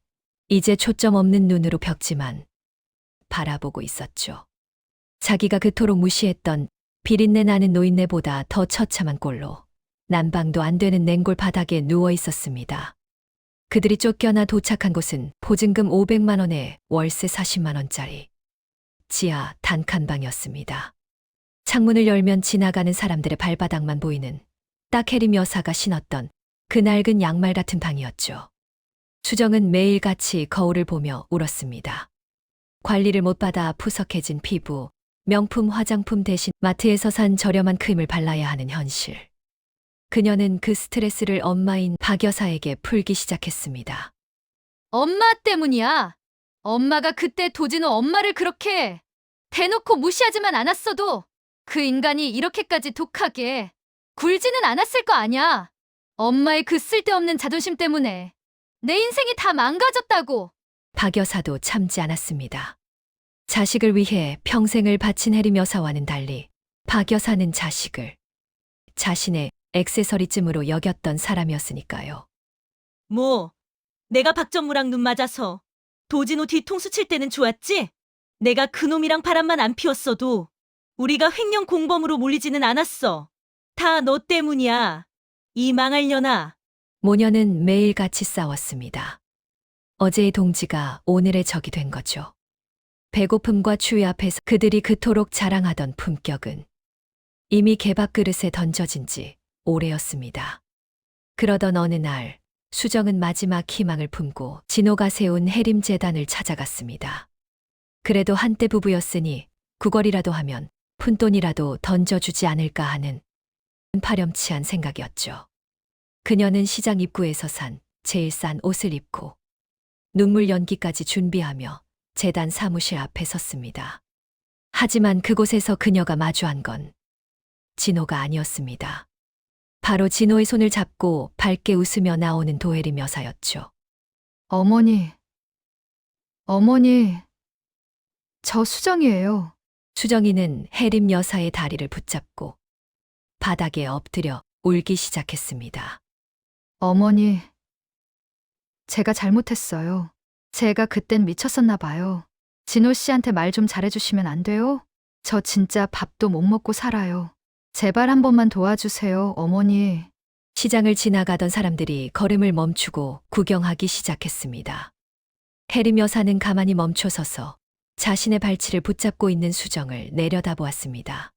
A: 이제 초점 없는 눈으로 벽지만 바라보고 있었죠. 자기가 그토록 무시했던 비린내 나는 노인네보다 더 처참한 꼴로 난방도 안 되는 냉골 바닥에 누워 있었습니다. 그들이 쫓겨나 도착한 곳은 보증금 500만 원에 월세 40만 원짜리 지하 단칸방이었습니다. 창문을 열면 지나가는 사람들의 발바닥만 보이는 딱 혜림 여사가 신었던 그 낡은 양말 같은 방이었죠. 수정은 매일같이 거울을 보며 울었습니다. 관리를 못 받아 푸석해진 피부, 명품 화장품 대신 마트에서 산 저렴한 크림을 발라야 하는 현실. 그녀는 그 스트레스를 엄마인 박 여사에게 풀기 시작했습니다.
E: 엄마 때문이야. 엄마가 그때 도진호 엄마를 그렇게 대놓고 무시하지만 않았어도 그 인간이 이렇게까지 독하게 굴지는 않았을 거 아냐. 엄마의 그 쓸데없는 자존심 때문에 내 인생이 다 망가졌다고.
A: 박 여사도 참지 않았습니다. 자식을 위해 평생을 바친 혜림 여사와는 달리 박 여사는 자식을 자신의 액세서리쯤으로 여겼던 사람이었으니까요.
D: 뭐, 내가 박전무랑 눈 맞아서 도진호 뒤통수 칠 때는 좋았지? 내가 그놈이랑 바람만 안 피웠어도 우리가 횡령 공범으로 몰리지는 않았어. 다 너 때문이야. 이 망할 년아.
A: 모녀는 매일같이 싸웠습니다. 어제의 동지가 오늘의 적이 된 거죠. 배고픔과 추위 앞에서 그들이 그토록 자랑하던 품격은 이미 개밥 그릇에 던져진 지 오래였습니다. 그러던 어느 날 수정은 마지막 희망을 품고 진호가 세운 해림재단을 찾아갔습니다. 그래도 한때 부부였으니 구걸이라도 하면 푼돈이라도 던져주지 않을까 하는 파렴치한 생각이었죠. 그녀는 시장 입구에서 산 제일 싼 옷을 입고 눈물 연기까지 준비하며 재단 사무실 앞에 섰습니다. 하지만 그곳에서 그녀가 마주한 건 진호가 아니었습니다. 바로 진호의 손을 잡고 밝게 웃으며 나오는 도혜림 여사였죠.
E: 어머니, 저 수정이에요.
A: 수정이는 혜림 여사의 다리를 붙잡고 바닥에 엎드려 울기 시작했습니다.
E: 어머니, 제가 잘못했어요. 제가 그땐 미쳤었나 봐요. 진호 씨한테 말 좀 잘해주시면 안 돼요? 저 진짜 밥도 못 먹고 살아요. 제발 한 번만 도와주세요, 어머니.
A: 시장을 지나가던 사람들이 걸음을 멈추고 구경하기 시작했습니다. 혜림 여사는 가만히 멈춰서서 자신의 발치를 붙잡고 있는 수정을 내려다보았습니다.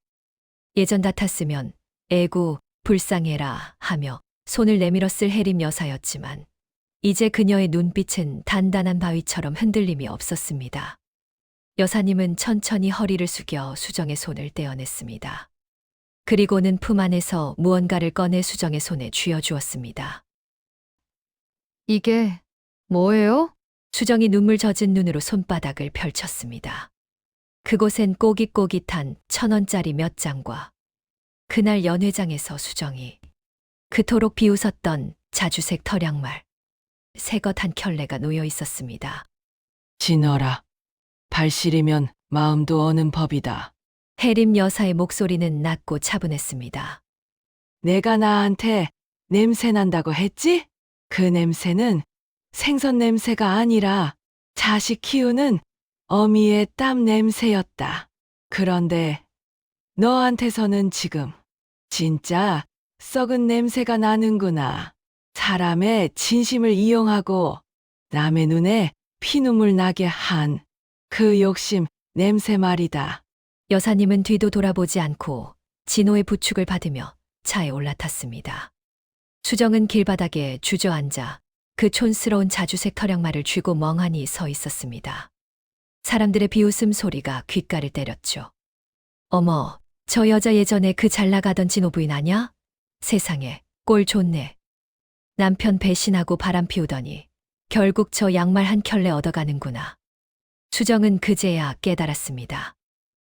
A: 예전 같았으면 애구, 불쌍해라 하며 손을 내밀었을 혜림 여사였지만 이제 그녀의 눈빛은 단단한 바위처럼 흔들림이 없었습니다. 여사님은 천천히 허리를 숙여 수정의 손을 떼어냈습니다. 그리고는 품 안에서 무언가를 꺼내 수정의 손에 쥐어주었습니다.
E: 이게 뭐예요?
A: 수정이 눈물 젖은 눈으로 손바닥을 펼쳤습니다. 그곳엔 꼬깃꼬깃한 1,000원짜리 몇 장과 그날 연회장에서 수정이 그토록 비웃었던 자주색 털양말, 새것 한 켤레가 놓여 있었습니다.
B: 진어라. 발실이면 마음도 어는 법이다.
A: 혜림 여사의 목소리는 낮고 차분했습니다.
B: 내가 나한테 냄새 난다고 했지? 그 냄새는 생선 냄새가 아니라 자식 키우는 어미의 땀 냄새였다. 그런데 너한테서는 지금 진짜 썩은 냄새가 나는구나. 사람의 진심을 이용하고 남의 눈에 피눈물 나게 한 그 욕심 냄새 말이다.
A: 여사님은 뒤도 돌아보지 않고 진호의 부축을 받으며 차에 올라탔습니다. 수정은 길바닥에 주저앉아 그 촌스러운 자주색 털양말을 쥐고 멍하니 서 있었습니다. 사람들의 비웃음 소리가 귓가를 때렸죠. 어머, 저 여자 예전에 그 잘나가던 진호 부인 아냐? 세상에, 꼴 좋네. 남편 배신하고 바람 피우더니 결국 저 양말 한 켤레 얻어가는구나. 수정은 그제야 깨달았습니다.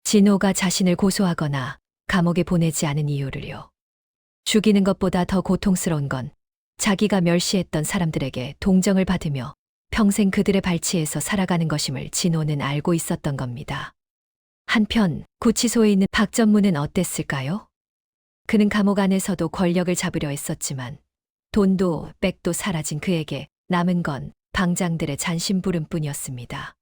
A: 진호가 자신을 고소하거나 감옥에 보내지 않은 이유를요. 죽이는 것보다 더 고통스러운 건 자기가 멸시했던 사람들에게 동정을 받으며 평생 그들의 발치에서 살아가는 것임을 진호는 알고 있었던 겁니다. 한편 구치소에 있는 박전무는 어땠을까요? 그는 감옥 안에서도 권력을 잡으려 했었지만 돈도 백도 사라진 그에게 남은 건 방장들의 잔심부름뿐이었습니다.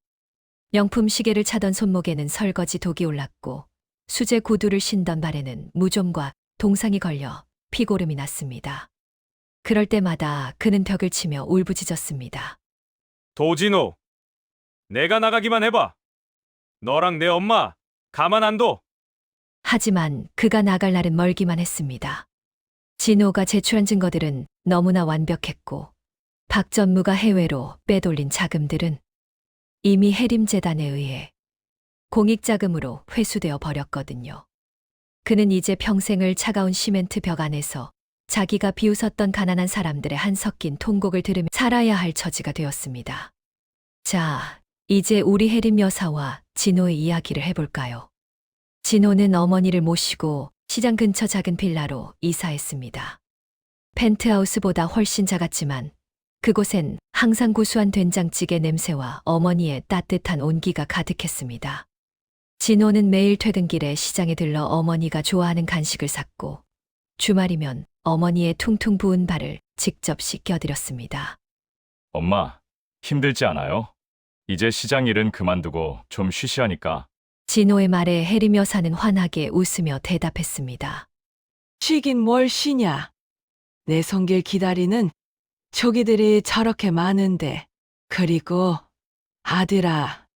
A: 명품 시계를 차던 손목에는 설거지 독이 올랐고 수제 구두를 신던 발에는 무좀과 동상이 걸려 피고름이 났습니다. 그럴 때마다 그는 벽을 치며 울부짖었습니다.
F: 도진호, 내가 나가기만 해봐. 너랑 내 엄마 가만 안 둬.
A: 하지만 그가 나갈 날은 멀기만 했습니다. 진호가 제출한 증거들은 너무나 완벽했고 박 전무가 해외로 빼돌린 자금들은 이미 해림재단에 의해 공익자금으로 회수되어 버렸거든요. 그는 이제 평생을 차가운 시멘트 벽 안에서 자기가 비웃었던 가난한 사람들의 한 섞인 통곡을 들으며 살아야 할 처지가 되었습니다. 자, 이제 우리 혜림 여사와 진호의 이야기를 해볼까요? 진호는 어머니를 모시고 시장 근처 작은 빌라로 이사했습니다. 펜트하우스보다 훨씬 작았지만 그곳엔 항상 구수한 된장찌개 냄새와 어머니의 따뜻한 온기가 가득했습니다. 진호는 매일 퇴근길에 시장에 들러 어머니가 좋아하는 간식을 샀고 주말이면 어머니의 퉁퉁 부은 발을 직접 씻겨드렸습니다.
C: 엄마, 힘들지 않아요? 이제 시장 일은 그만두고 좀 쉬시하니까.
A: 진호의 말에 혜림 여사는 환하게 웃으며 대답했습니다.
B: 쉬긴 뭘 쉬냐. 내 손길 기다리는 초기들이 저렇게 많은데. 그리고 아들아,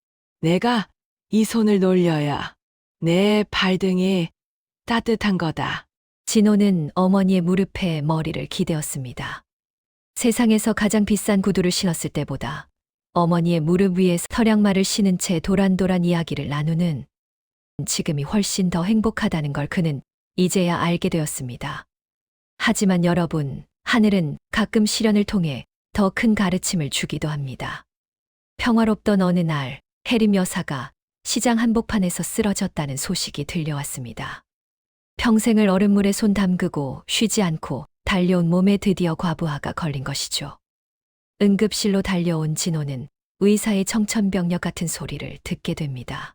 B: 내가 이 손을 놀려야 내 발등이 따뜻한 거다.
A: 진호는 어머니의 무릎에 머리를 기대었습니다. 세상에서 가장 비싼 구두를 신었을 때보다 어머니의 무릎 위에서 서량말을 신은 채 도란도란 이야기를 나누는 지금이 훨씬 더 행복하다는 걸 그는 이제야 알게 되었습니다. 하지만 여러분, 하늘은 가끔 시련을 통해 더 큰 가르침을 주기도 합니다. 평화롭던 어느 날, 혜림 여사가 시장 한복판에서 쓰러졌다는 소식이 들려왔습니다. 평생을 얼음물에 손 담그고 쉬지 않고 달려온 몸에 드디어 과부하가 걸린 것이죠. 응급실로 달려온 진호는 의사의 청천벽력 같은 소리를 듣게 됩니다.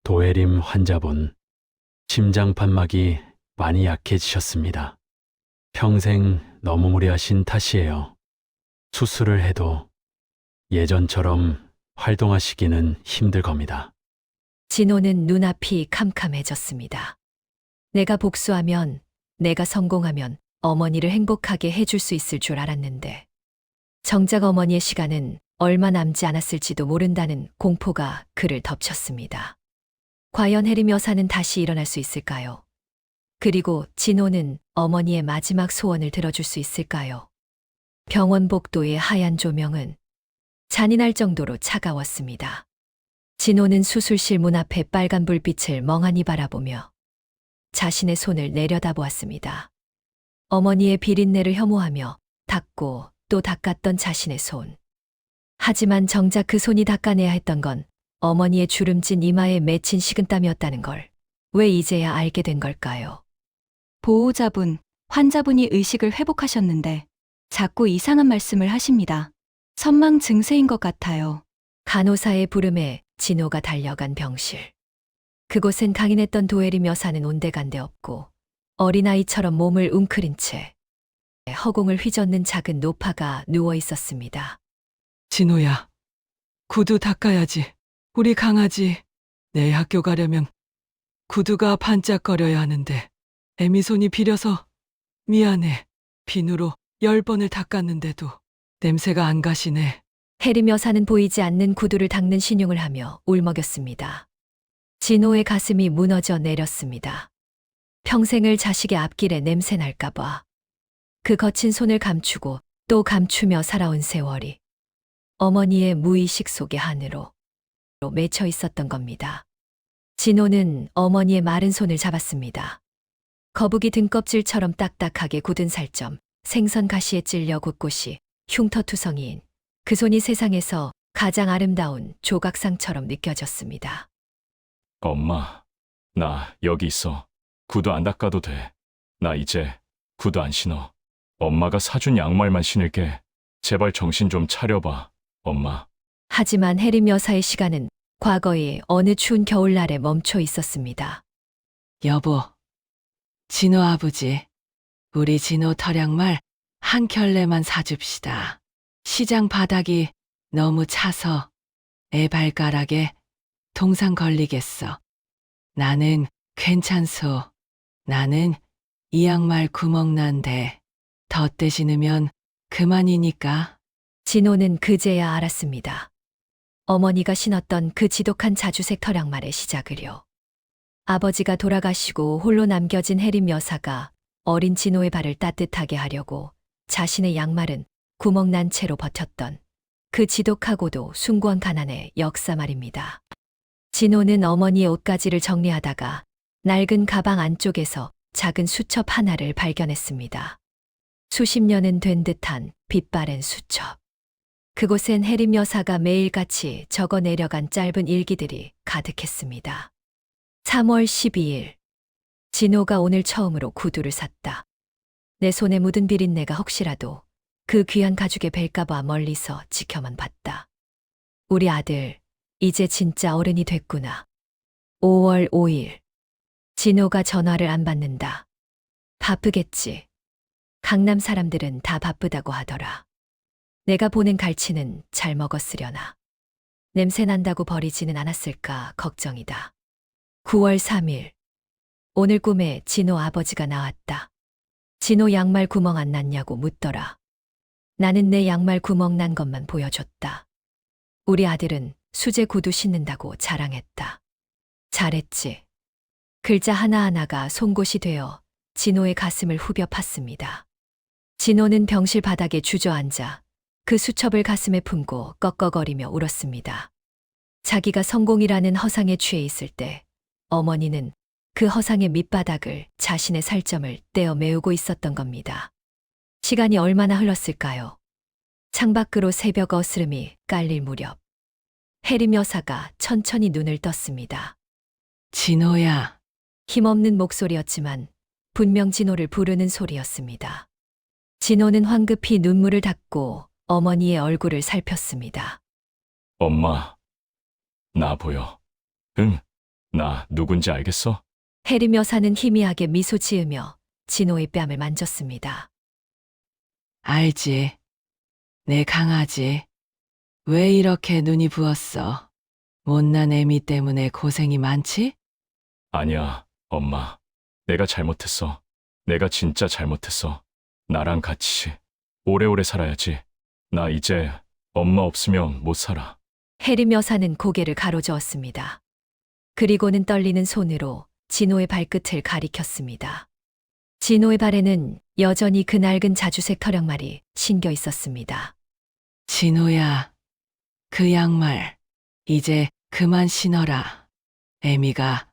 H: 도해림 환자분, 심장 판막이 많이 약해지셨습니다. 평생 너무 무리하신 탓이에요. 수술을 해도 예전처럼 활동하시기는 힘들 겁니다.
A: 진호는 눈앞이 캄캄해졌습니다. 내가 복수하면, 내가 성공하면 어머니를 행복하게 해줄 수 있을 줄 알았는데 정작 어머니의 시간은 얼마 남지 않았을지도 모른다는 공포가 그를 덮쳤습니다. 과연 혜림 여사는 다시 일어날 수 있을까요? 그리고 진호는 어머니의 마지막 소원을 들어줄 수 있을까요? 병원 복도의 하얀 조명은 잔인할 정도로 차가웠습니다. 진호는 수술실 문 앞에 빨간 불빛을 멍하니 바라보며 자신의 손을 내려다보았습니다. 어머니의 비린내를 혐오하며 닦고 또 닦았던 자신의 손. 하지만 정작 그 손이 닦아내야 했던 건 어머니의 주름진 이마에 맺힌 식은땀이었다는 걸 왜 이제야 알게 된 걸까요?
I: 보호자분, 환자분이 의식을 회복하셨는데 자꾸 이상한 말씀을 하십니다. 선망 증세인 것 같아요.
A: 간호사의 부름에 진호가 달려간 병실. 그곳엔 강인했던 도혜림 여사는 온데간데 없고 어린아이처럼 몸을 웅크린 채 허공을 휘젓는 작은 노파가 누워 있었습니다.
B: 진호야, 구두 닦아야지. 우리 강아지 내일 학교 가려면 구두가 반짝거려야 하는데 애미 손이 비려서 미안해. 비누로 10번을 닦았는데도 냄새가 안 가시네.
A: 혜림 여사는 보이지 않는 구두를 닦는 신용을 하며 울먹였습니다. 진호의 가슴이 무너져 내렸습니다. 평생을 자식의 앞길에 냄새 날까봐 그 거친 손을 감추고 또 감추며 살아온 세월이 어머니의 무의식 속의 한으로 맺혀 있었던 겁니다. 진호는 어머니의 마른 손을 잡았습니다. 거북이 등껍질처럼 딱딱하게 굳은 살점, 생선 가시에 찔려 곳곳이 흉터투성이인 그 손이 세상에서 가장 아름다운 조각상처럼 느껴졌습니다.
C: 엄마, 나 여기 있어. 구두 안 닦아도 돼. 나 이제 구두 안 신어. 엄마가 사준 양말만 신을게. 제발 정신 좀 차려봐, 엄마.
A: 하지만 혜림 여사의 시간은 과거의 어느 추운 겨울날에 멈춰 있었습니다.
B: 여보, 진호 아버지, 우리 진호 털양말 한 켤레만 사줍시다. 시장 바닥이 너무 차서 애 발가락에 동상 걸리겠어. 나는 괜찮소. 나는 이 양말 구멍 난데 덧대 신으면 그만이니까.
A: 진호는 그제야 알았습니다. 어머니가 신었던 그 지독한 자주색 털양말의 시작을요. 아버지가 돌아가시고 홀로 남겨진 혜림 여사가 어린 진호의 발을 따뜻하게 하려고 자신의 양말은 구멍난 채로 버텼던 그 지독하고도 숭고한 가난의 역사 말입니다. 진호는 어머니의 옷가지를 정리하다가 낡은 가방 안쪽에서 작은 수첩 하나를 발견했습니다. 수십 년은 된 듯한 빛바랜 수첩. 그곳엔 혜림 여사가 매일같이 적어 내려간 짧은 일기들이 가득했습니다. 3월 12일. 진호가 오늘 처음으로 구두를 샀다. 내 손에 묻은 비린내가 혹시라도 그 귀한 가죽에 뵐까봐 멀리서 지켜만 봤다. 우리 아들, 이제 진짜 어른이 됐구나. 5월 5일. 진호가 전화를 안 받는다. 바쁘겠지. 강남 사람들은 다 바쁘다고 하더라. 내가 보낸 갈치는 잘 먹었으려나. 냄새 난다고 버리지는 않았을까 걱정이다. 9월 3일. 오늘 꿈에 진호 아버지가 나왔다. 진호 양말 구멍 안 났냐고 묻더라. 나는 내 양말 구멍 난 것만 보여줬다. 우리 아들은 수제 구두 신는다고 자랑했다. 잘했지. 글자 하나하나가 송곳이 되어 진호의 가슴을 후벼 팠습니다. 진호는 병실 바닥에 주저앉아 그 수첩을 가슴에 품고 꺽꺽거리며 울었습니다. 자기가 성공이라는 허상에 취해 있을 때 어머니는 그 허상의 밑바닥을 자신의 살점을 떼어 메우고 있었던 겁니다. 시간이 얼마나 흘렀을까요? 창밖으로 새벽 어스름이 깔릴 무렵 혜림 여사가 천천히 눈을 떴습니다.
B: 진호야.
A: 힘없는 목소리였지만 분명 진호를 부르는 소리였습니다. 진호는 황급히 눈물을 닦고 어머니의 얼굴을 살폈습니다.
C: 엄마, 나 보여. 응, 나 누군지 알겠어?
A: 혜림 여사는 희미하게 미소 지으며 진호의 뺨을 만졌습니다.
B: 알지. 내 강아지. 왜 이렇게 눈이 부었어? 못난 애미 때문에 고생이 많지?
C: 아니야, 엄마. 내가 잘못했어. 내가 진짜 잘못했어. 나랑 같이 오래오래 살아야지. 나 이제 엄마 없으면 못 살아.
A: 혜림 여사는 고개를 가로저었습니다. 그리고는 떨리는 손으로 진호의 발끝을 가리켰습니다. 진호의 발에는 여전히 그 낡은 자주색 털양말이 신겨 있었습니다.
B: 진호야. 그 양말 이제 그만 신어라. 애미가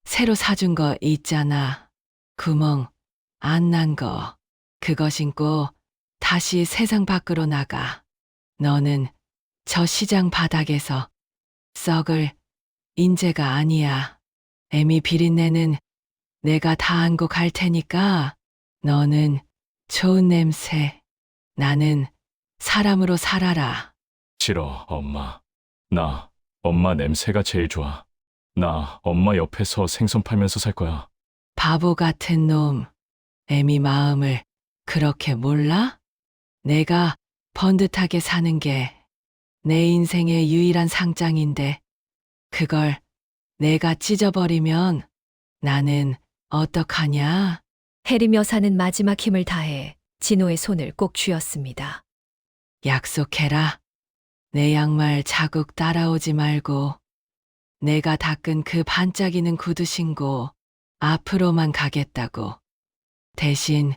B: 새로 사준 거 있잖아. 구멍 안 난 거. 그거 신고 다시 세상 밖으로 나가. 너는 저 시장 바닥에서 썩을 인재가 아니야. 애미 비린내는 내가 다 안고 갈 테니까 너는 좋은 냄새, 나는 사람으로 살아라.
C: 싫어, 엄마. 나 엄마 냄새가 제일 좋아. 나 엄마 옆에서 생선 팔면서 살 거야.
B: 바보 같은 놈. 애미 마음을 그렇게 몰라? 내가 번듯하게 사는 게 내 인생의 유일한 상장인데 그걸 내가 찢어버리면 나는 어떡하냐?
A: 혜림 여사는 마지막 힘을 다해 진호의 손을 꼭 쥐었습니다.
B: 약속해라. 내 양말 자국 따라오지 말고 내가 닦은 그 반짝이는 구두 신고 앞으로만 가겠다고. 대신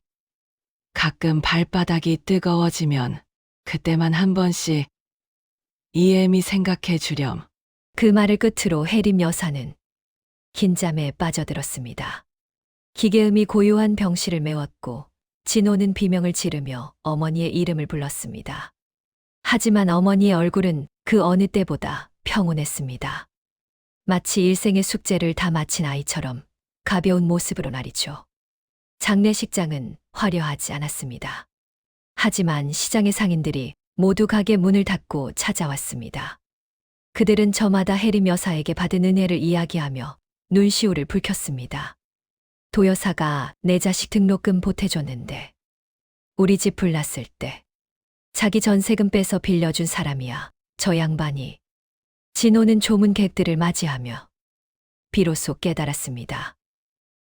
B: 가끔 발바닥이 뜨거워지면 그때만 한 번씩 이 애미 생각해 주렴.
A: 그 말을 끝으로 혜림 여사는 긴잠에 빠져들었습니다. 기계음이 고요한 병실을 메웠고 진호는 비명을 지르며 어머니의 이름을 불렀습니다. 하지만 어머니의 얼굴은 그 어느 때보다 평온했습니다. 마치 일생의 숙제를 다 마친 아이처럼 가벼운 모습으로 말이죠. 장례식장은 화려하지 않았습니다. 하지만 시장의 상인들이 모두 가게 문을 닫고 찾아왔습니다. 그들은 저마다 혜림 여사에게 받은 은혜를 이야기하며 눈시울을 붉혔습니다. 도여사가 내 자식 등록금 보태줬는데 우리 집 불났을 때 자기 전세금 빼서 빌려준 사람이야. 저 양반이. 진호는 조문객들을 맞이하며 비로소 깨달았습니다.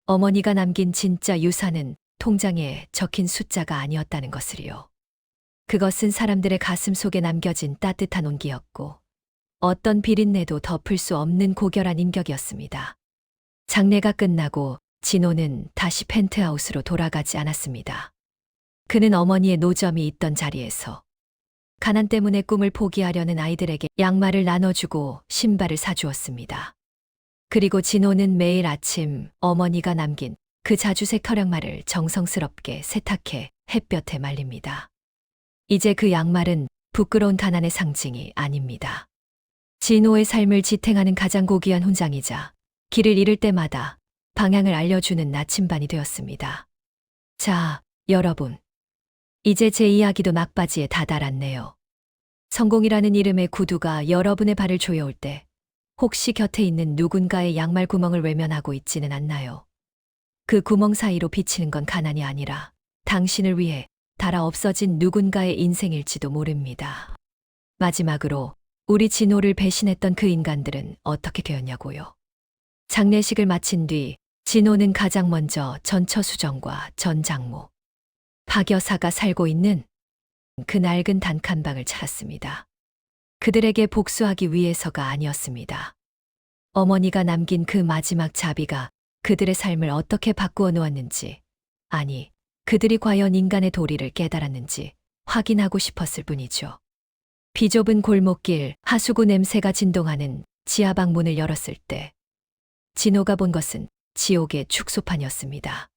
A: 어머니가 남긴 진짜 유산은 통장에 적힌 숫자가 아니었다는 것을요. 그것은 사람들의 가슴 속에 남겨진 따뜻한 온기였고 어떤 비린내도 덮을 수 없는 고결한 인격이었습니다. 장례가 끝나고 진호는 다시 펜트하우스로 돌아가지 않았습니다. 그는 어머니의 노점이 있던 자리에서 가난 때문에 꿈을 포기하려는 아이들에게 양말을 나눠주고 신발을 사주었습니다. 그리고 진호는 매일 아침 어머니가 남긴 그 자주색 털양말을 정성스럽게 세탁해 햇볕에 말립니다. 이제 그 양말은 부끄러운 가난의 상징이 아닙니다. 진호의 삶을 지탱하는 가장 고귀한 훈장이자 길을 잃을 때마다 방향을 알려주는 나침반이 되었습니다. 자, 여러분. 이제 제 이야기도 막바지에 다다랐네요. 성공이라는 이름의 구두가 여러분의 발을 조여올 때 혹시 곁에 있는 누군가의 양말 구멍을 외면하고 있지는 않나요? 그 구멍 사이로 비치는 건 가난이 아니라 당신을 위해 닳아 없어진 누군가의 인생일지도 모릅니다. 마지막으로 우리 진호를 배신했던 그 인간들은 어떻게 되었냐고요? 장례식을 마친 뒤 진호는 가장 먼저 전처수정과 전장모, 박 여사가 살고 있는 그 낡은 단칸방을 찾았습니다. 그들에게 복수하기 위해서가 아니었습니다. 어머니가 남긴 그 마지막 자비가 그들의 삶을 어떻게 바꾸어 놓았는지, 아니, 그들이 과연 인간의 도리를 깨달았는지 확인하고 싶었을 뿐이죠. 비좁은 골목길 하수구 냄새가 진동하는 지하방 문을 열었을 때 진호가 본 것은 지옥의 축소판이었습니다.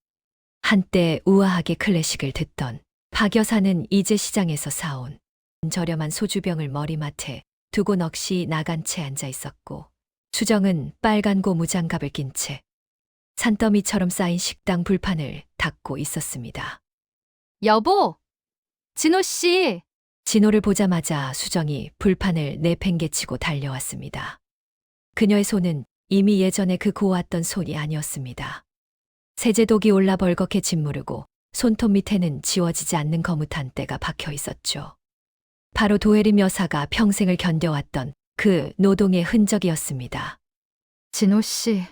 A: 한때 우아하게 클래식을 듣던 박 여사는 이제 시장에서 사온 저렴한 소주병을 머리맡에 두고 넋이 나간 채 앉아 있었고 수정은 빨간 고무장갑을 낀 채 산더미처럼 쌓인 식당 불판을 닦고 있었습니다.
E: 여보! 진호씨!
A: 진호를 보자마자 수정이 불판을 내팽개치고 달려왔습니다. 그녀의 손은 이미 예전에 그 고왔던 손이 아니었습니다. 세제독이 올라 벌겋게 짓무르고 손톱 밑에는 지워지지 않는 거뭇한 때가 박혀 있었죠. 바로 도혜림 여사가 평생을 견뎌왔던 그 노동의 흔적이었습니다.
E: 진호씨.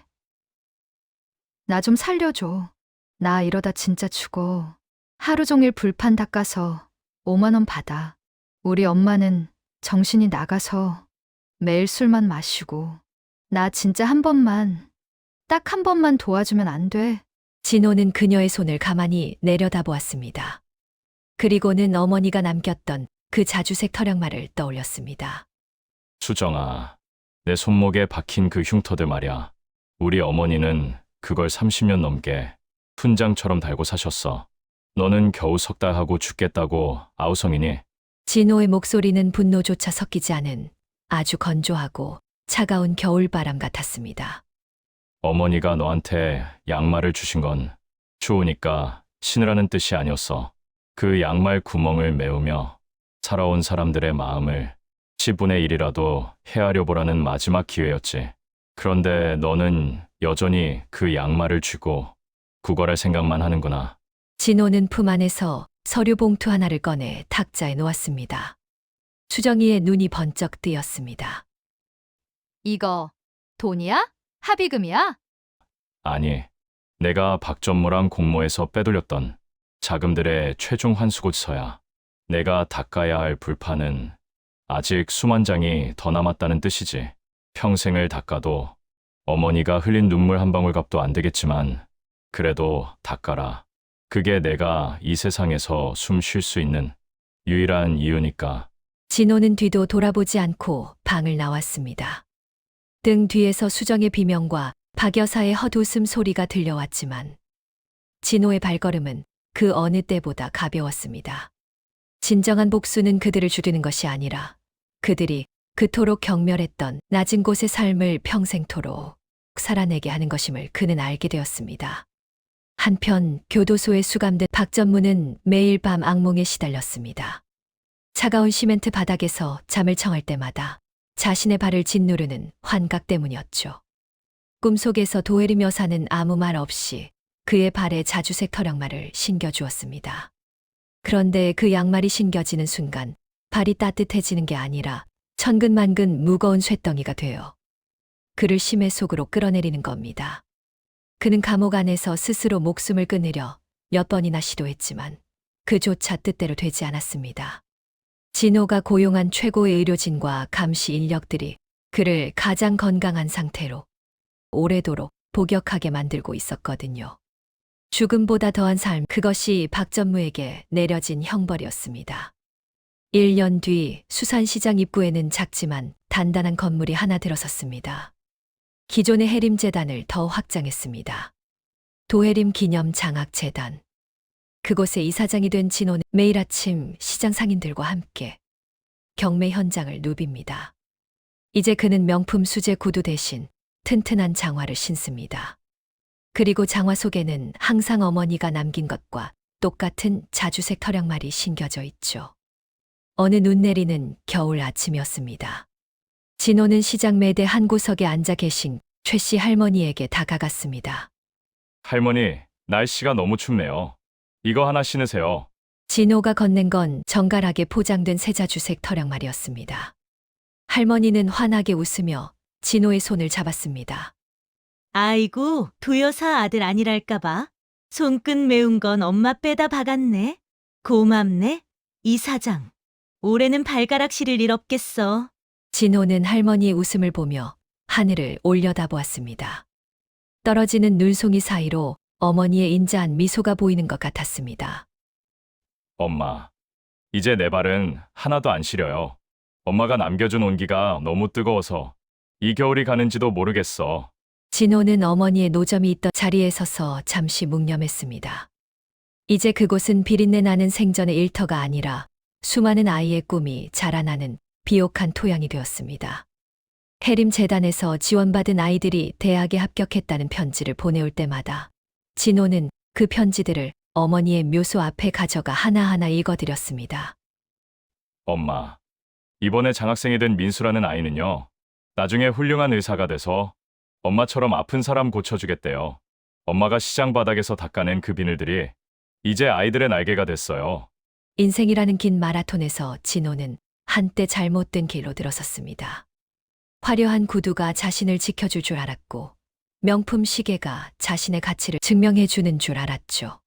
E: 나 좀 살려줘. 나 이러다 진짜 죽어. 하루 종일 불판 닦아서 5만 원 받아. 우리 엄마는 정신이 나가서 매일 술만 마시고. 나 진짜 한 번만, 딱 한 번만 도와주면 안 돼?
A: 진호는 그녀의 손을 가만히 내려다보았습니다. 그리고는 어머니가 남겼던 그 자주색 털양말을 떠올렸습니다.
C: 수정아, 내 손목에 박힌 그 흉터들 말야. 우리 어머니는 그걸 30년 넘게 훈장처럼 달고 사셨어. 너는 겨우 석 달 하고 죽겠다고 아우성이니?
A: 진호의 목소리는 분노조차 섞이지 않은 아주 건조하고 차가운 겨울바람 같았습니다.
C: 어머니가 너한테 양말을 주신 건 추우니까 신으라는 뜻이 아니었어. 그 양말 구멍을 메우며 살아온 사람들의 마음을 10분의 1이라도 헤아려 보라는 마지막 기회였지. 그런데 너는 여전히 그 양말을 쥐고 구걸할 생각만 하는구나.
A: 진호는 품 안에서 서류 봉투 하나를 꺼내 탁자에 놓았습니다. 수정이의 눈이 번쩍 뜨였습니다.
E: 이거 돈이야? 합의금이야?
C: 아니, 내가 박전무랑 공모해서 빼돌렸던 자금들의 최종 환수고지서야. 내가 닦아야 할 불판은 아직 수만 장이 더 남았다는 뜻이지. 평생을 닦아도 어머니가 흘린 눈물 한 방울 값도 안 되겠지만 그래도 닦아라. 그게 내가 이 세상에서 숨 쉴 수 있는 유일한 이유니까.
A: 진호는 뒤도 돌아보지 않고 방을 나왔습니다. 등 뒤에서 수정의 비명과 박 여사의 헛웃음 소리가 들려왔지만 진호의 발걸음은 그 어느 때보다 가벼웠습니다. 진정한 복수는 그들을 죽이는 것이 아니라 그들이 그토록 경멸했던 낮은 곳의 삶을 평생토록 살아내게 하는 것임을 그는 알게 되었습니다. 한편 교도소에 수감된 박전무는 매일 밤 악몽에 시달렸습니다. 차가운 시멘트 바닥에서 잠을 청할 때마다 자신의 발을 짓누르는 환각 때문이었죠. 꿈속에서 도혜림 여사는 아무 말 없이 그의 발에 자주색 털양말을 신겨주었습니다. 그런데 그 양말이 신겨지는 순간 발이 따뜻해지는 게 아니라 천근만근 무거운 쇳덩이가 되어 그를 심해 속으로 끌어내리는 겁니다. 그는 감옥 안에서 스스로 목숨을 끊으려 몇 번이나 시도했지만 그조차 뜻대로 되지 않았습니다. 진호가 고용한 최고의 의료진과 감시 인력들이 그를 가장 건강한 상태로 오래도록 복역하게 만들고 있었거든요. 죽음보다 더한 삶, 그것이 박전무에게 내려진 형벌이었습니다. 1년 뒤 수산시장 입구에는 작지만 단단한 건물이 하나 들어섰습니다. 기존의 해림재단을 더 확장했습니다. 도해림 기념 장학재단. 그곳에 이사장이 된 진호는 매일 아침 시장 상인들과 함께 경매 현장을 누빕니다. 이제 그는 명품 수제 구두 대신 튼튼한 장화를 신습니다. 그리고 장화 속에는 항상 어머니가 남긴 것과 똑같은 자주색 털양말이 신겨져 있죠. 어느 눈 내리는 겨울 아침이었습니다. 진호는 시장 매대 한 구석에 앉아 계신 최 씨 할머니에게 다가갔습니다.
C: 할머니, 날씨가 너무 춥네요. 이거 하나 신으세요.
A: 진호가 건넨 건 정갈하게 포장된 새자주색 털양말이었습니다. 할머니는 환하게 웃으며 진호의 손을 잡았습니다.
D: 아이고, 도여사 아들 아니랄까봐. 손끝 매운 건 엄마 빼다 박았네. 고맙네, 이사장. 올해는 발가락 시릴 일 없겠어.
A: 진호는 할머니의 웃음을 보며 하늘을 올려다보았습니다. 떨어지는 눈송이 사이로 어머니의 인자한 미소가 보이는 것 같았습니다.
C: 엄마, 이제 내 발은 하나도 안 시려요. 엄마가 남겨준 온기가 너무 뜨거워서 이 겨울이 가는지도 모르겠어.
A: 진호는 어머니의 노점이 있던 자리에 서서 잠시 묵념했습니다. 이제 그곳은 비린내 나는 생전의 일터가 아니라 수많은 아이의 꿈이 자라나는 비옥한 토양이 되었습니다. 해림재단에서 지원받은 아이들이 대학에 합격했다는 편지를 보내올 때마다 진호는 그 편지들을 어머니의 묘소 앞에 가져가 하나하나 읽어드렸습니다.
C: 엄마, 이번에 장학생이 된 민수라는 아이는요. 나중에 훌륭한 의사가 돼서 엄마처럼 아픈 사람 고쳐주겠대요. 엄마가 시장 바닥에서 닦아낸 그 비늘들이 이제 아이들의 날개가 됐어요.
A: 인생이라는 긴 마라톤에서 진호는 한때 잘못된 길로 들어섰습니다. 화려한 구두가 자신을 지켜줄 줄 알았고 명품 시계가 자신의 가치를 증명해 주는 줄 알았죠.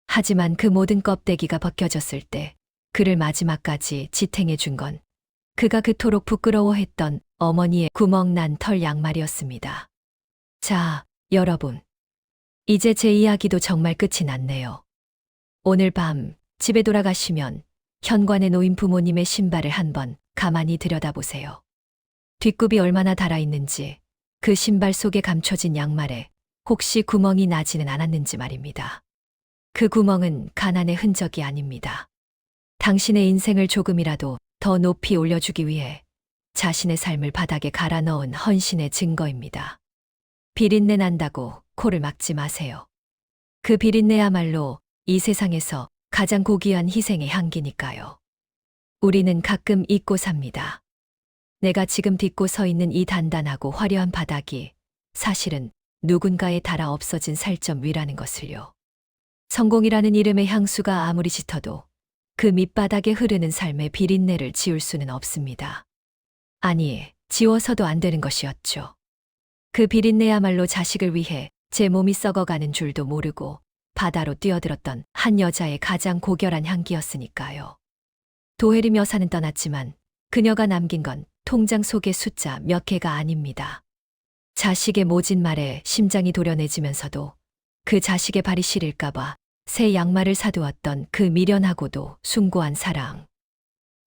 A: 하지만 그 모든 껍데기가 벗겨졌을 때 그를 마지막까지 지탱해 준 건 그가 그토록 부끄러워했던 어머니의 구멍난 털 양말이었습니다. 자, 여러분. 이제 제 이야기도 정말 끝이 났네요. 오늘 밤 집에 돌아가시면 현관에 놓인 부모님의 신발을 한번 가만히 들여다보세요. 뒷굽이 얼마나 달아있는지, 그 신발 속에 감춰진 양말에 혹시 구멍이 나지는 않았는지 말입니다. 그 구멍은 가난의 흔적이 아닙니다. 당신의 인생을 조금이라도 더 높이 올려주기 위해 자신의 삶을 바닥에 갈아 넣은 헌신의 증거입니다. 비린내 난다고 코를 막지 마세요. 그 비린내야말로 이 세상에서 가장 고귀한 희생의 향기니까요. 우리는 가끔 잊고 삽니다. 내가 지금 딛고 서 있는 이 단단하고 화려한 바닥이 사실은 누군가에 닳아 없어진 살점 위라는 것을요. 성공이라는 이름의 향수가 아무리 짙어도 그 밑바닥에 흐르는 삶의 비린내를 지울 수는 없습니다. 아니, 지워서도 안 되는 것이었죠. 그 비린내야말로 자식을 위해 제 몸이 썩어가는 줄도 모르고 바다로 뛰어들었던 한 여자의 가장 고결한 향기였으니까요. 도혜림 여사는 떠났지만 그녀가 남긴 건 통장 속의 숫자 몇 개가 아닙니다. 자식의 모진 말에 심장이 도려내지면서도 그 자식의 발이 시릴까봐 새 양말을 사두었던 그 미련하고도 숭고한 사랑.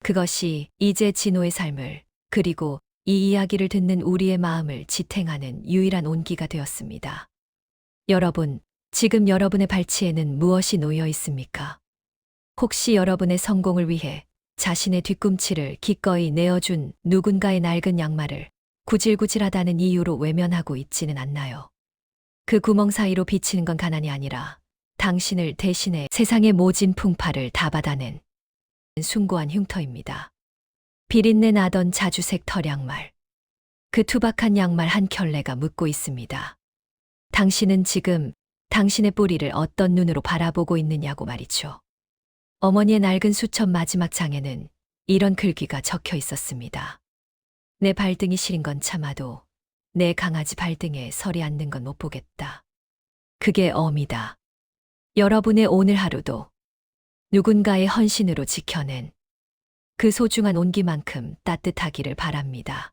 A: 그것이 이제 진호의 삶을, 그리고 이 이야기를 듣는 우리의 마음을 지탱하는 유일한 온기가 되었습니다. 여러분, 지금 여러분의 발치에는 무엇이 놓여 있습니까? 혹시 여러분의 성공을 위해 자신의 뒤꿈치를 기꺼이 내어준 누군가의 낡은 양말을 구질구질하다는 이유로 외면하고 있지는 않나요? 그 구멍 사이로 비치는 건 가난이 아니라 당신을 대신해 세상의 모진 풍파를 다 받아낸 숭고한 흉터입니다. 비린내 나던 자주색 털양말. 그 투박한 양말 한 켤레가 묻고 있습니다. 당신은 지금 당신의 뿌리를 어떤 눈으로 바라보고 있느냐고 말이죠. 어머니의 낡은 수첩 마지막 장에는 이런 글귀가 적혀 있었습니다. 내 발등이 시린 건 참아도 내 강아지 발등에 설이 앉는 건 못 보겠다. 그게 어미다. 여러분의 오늘 하루도 누군가의 헌신으로 지켜낸 그 소중한 온기만큼 따뜻하기를 바랍니다.